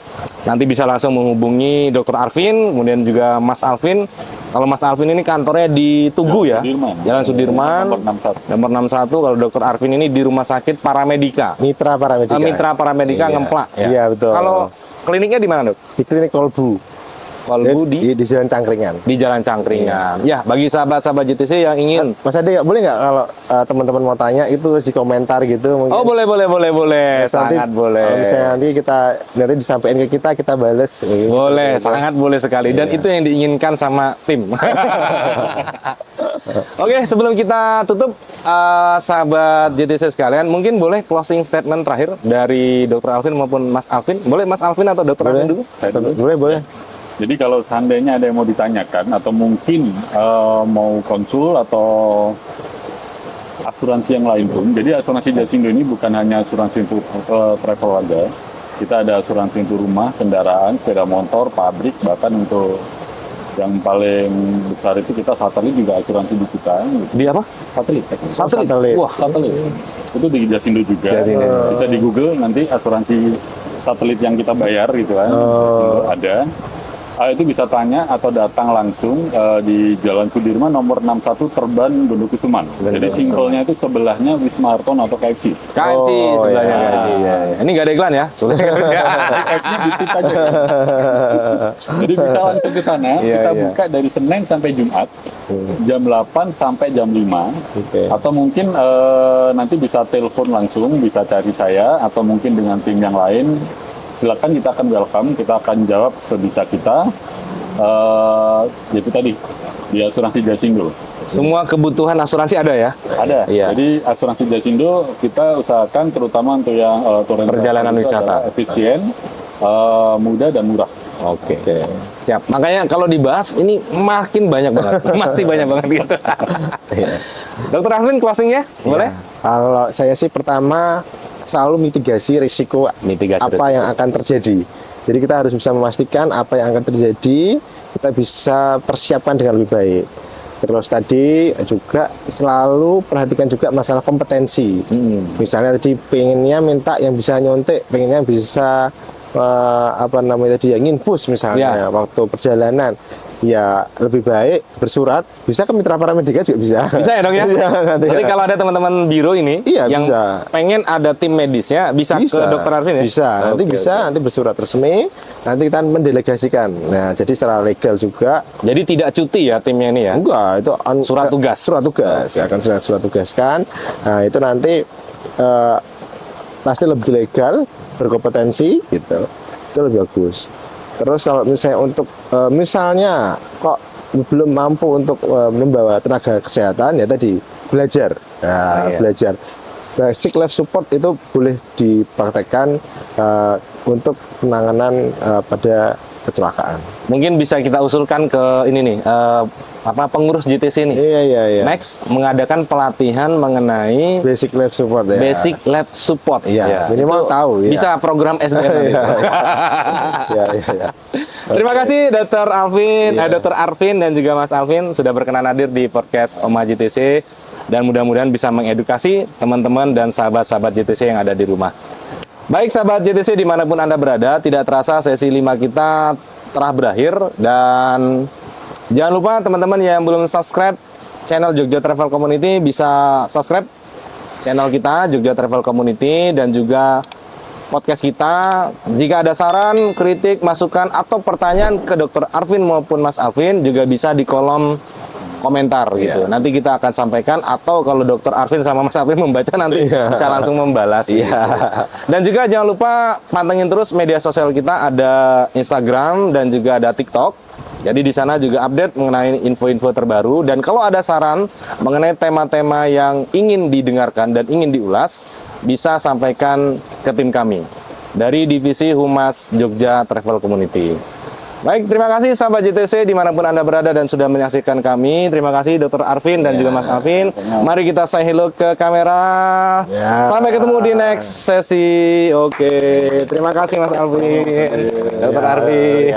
nanti bisa langsung menghubungi Dr. Arvin, kemudian juga Mas Alvin. Kalau Mas Alvin ini kantornya di Tugu ya, Jalan Sudirman, nomor 61. Kalau Dr. Arvin ini di Rumah Sakit Paramedika. Mitra Paramedika Ngemplak. Iya, betul. Kalau kliniknya di mana, Dok? Di klinik Kolbu di Jalan Cangkringan. Di Jalan Cangkringan. Ya, bagi sahabat-sahabat JTC yang ingin. Mas Ade, boleh nggak kalau teman-teman mau tanya itu terus di komentar gitu? Mungkin. Oh, boleh. Sangat boleh. Kalau misalnya nanti disampaikan ke kita bales. Boleh, sangat boleh sekali. Dan itu yang diinginkan sama tim. Oke, sebelum kita tutup, sahabat JTC sekalian, mungkin boleh closing statement terakhir dari Dr. Alvin maupun Mas Alvin. Boleh Mas Alvin atau Dr. Alvin dulu? Boleh. Jadi kalau seandainya ada yang mau ditanyakan atau mungkin mau konsul atau asuransi yang lain pun, jadi asuransi Jasindo ini bukan hanya asuransi untuk travel aja. Kita ada asuransi untuk rumah, kendaraan, sepeda motor, pabrik, bahkan untuk yang paling besar itu kita satelit juga asuransi di kita. Di apa? Satelit. Wah, satelit. Itu di Jasindo juga. Bisa di Google nanti asuransi satelit yang kita bayar gitu kan. Jasindo ada. Itu bisa tanya atau datang langsung di Jalan Sudirman nomor 61 Terban Gondokusuman. Jadi simpelnya itu sebelahnya Wisma Arton atau KFC. Sebelahnya KFC. Ya. Ini nggak ada iklan ya? KFC-nya dikit aja. Jadi bisa langsung ke sana. Kita buka dari Senin sampai Jumat jam 8 sampai jam 5. Atau mungkin nanti bisa telepon langsung, bisa cari saya atau mungkin dengan tim yang lain. Silakan, kita akan welcome, kita akan jawab sebisa kita. Itu tadi di asuransi Jasindo. Semua kebutuhan asuransi ada ya? Ada. Jadi asuransi Jasindo kita usahakan terutama untuk yang perjalanan wisata efisien, mudah dan murah. Oke. Siap. Makanya kalau dibahas ini makin banyak banget, masih banyak banget gitu. Dokter Arvin, closingnya boleh? Kalau saya sih pertama selalu mitigasi risiko apa yang akan terjadi. Jadi kita harus bisa memastikan apa yang akan terjadi, kita bisa persiapkan dengan lebih baik. Terus tadi juga selalu perhatikan juga masalah kompetensi. Misalnya tadi pengennya minta yang bisa nyontek, pengennya bisa nginfus misalnya waktu perjalanan. Ya lebih baik bersurat, bisa ke Mitra Paramedika juga bisa. Bisa ya dong ya? Jadi kalau ada teman-teman biro ini yang pengen ada tim medisnya, bisa ke Dokter Arvin ya? Bisa, nanti bersurat resmi, nanti kita mendelegasikan. Nah, jadi secara legal juga. Jadi tidak cuti ya timnya ini ya? Enggak, itu surat tugas. Surat tugas, ya akan surat tugaskan. Nah, itu nanti pasti lebih legal, berkompetensi gitu. Itu lebih bagus. Terus kalau misalnya untuk misalnya kok belum mampu untuk membawa tenaga kesehatan, ya tadi belajar. Belajar. Basic life support itu boleh dipraktekkan untuk penanganan pada kecelakaan. Mungkin bisa kita usulkan ke ini nih, pengurus JTC nih. Iya. Next mengadakan pelatihan mengenai Basic life support ya. basic lab support. Iya, minimal Itu tahu ya. Bisa program SDM nanti. Iya. Terima kasih Dr. Alvin, Iya. Dr. Arvin dan juga Mas Alvin sudah berkenan hadir di podcast Oma JTC dan mudah-mudahan bisa mengedukasi teman-teman dan sahabat-sahabat JTC yang ada di rumah. Baik sahabat JTC dimanapun Anda berada, tidak terasa sesi 5 kita telah berakhir dan jangan lupa teman-teman yang belum subscribe channel Jogja Travel Community bisa subscribe channel kita Jogja Travel Community dan juga podcast kita. Jika ada saran, kritik, masukan atau pertanyaan ke Dr. Arvin maupun Mas Alvin juga bisa di kolom komentar gitu. Nanti kita akan sampaikan atau kalau Dr. Arvin sama Mas Alvin membaca nanti bisa langsung membalas. Gitu. Dan juga jangan lupa pantengin terus media sosial kita, ada Instagram dan juga ada TikTok. Jadi di sana juga update mengenai info-info terbaru dan kalau ada saran mengenai tema-tema yang ingin didengarkan dan ingin diulas, bisa sampaikan ke tim kami dari Divisi Humas Jogja Travel Community. Baik, terima kasih sahabat JTC dimanapun Anda berada dan sudah menyaksikan kami. Terima kasih Dr. Arvin dan juga Mas Alvin. Mari kita say hello ke kamera. Sampai ketemu di next sesi. Oke, terima kasih Mas Alvin, Dr. Arvin.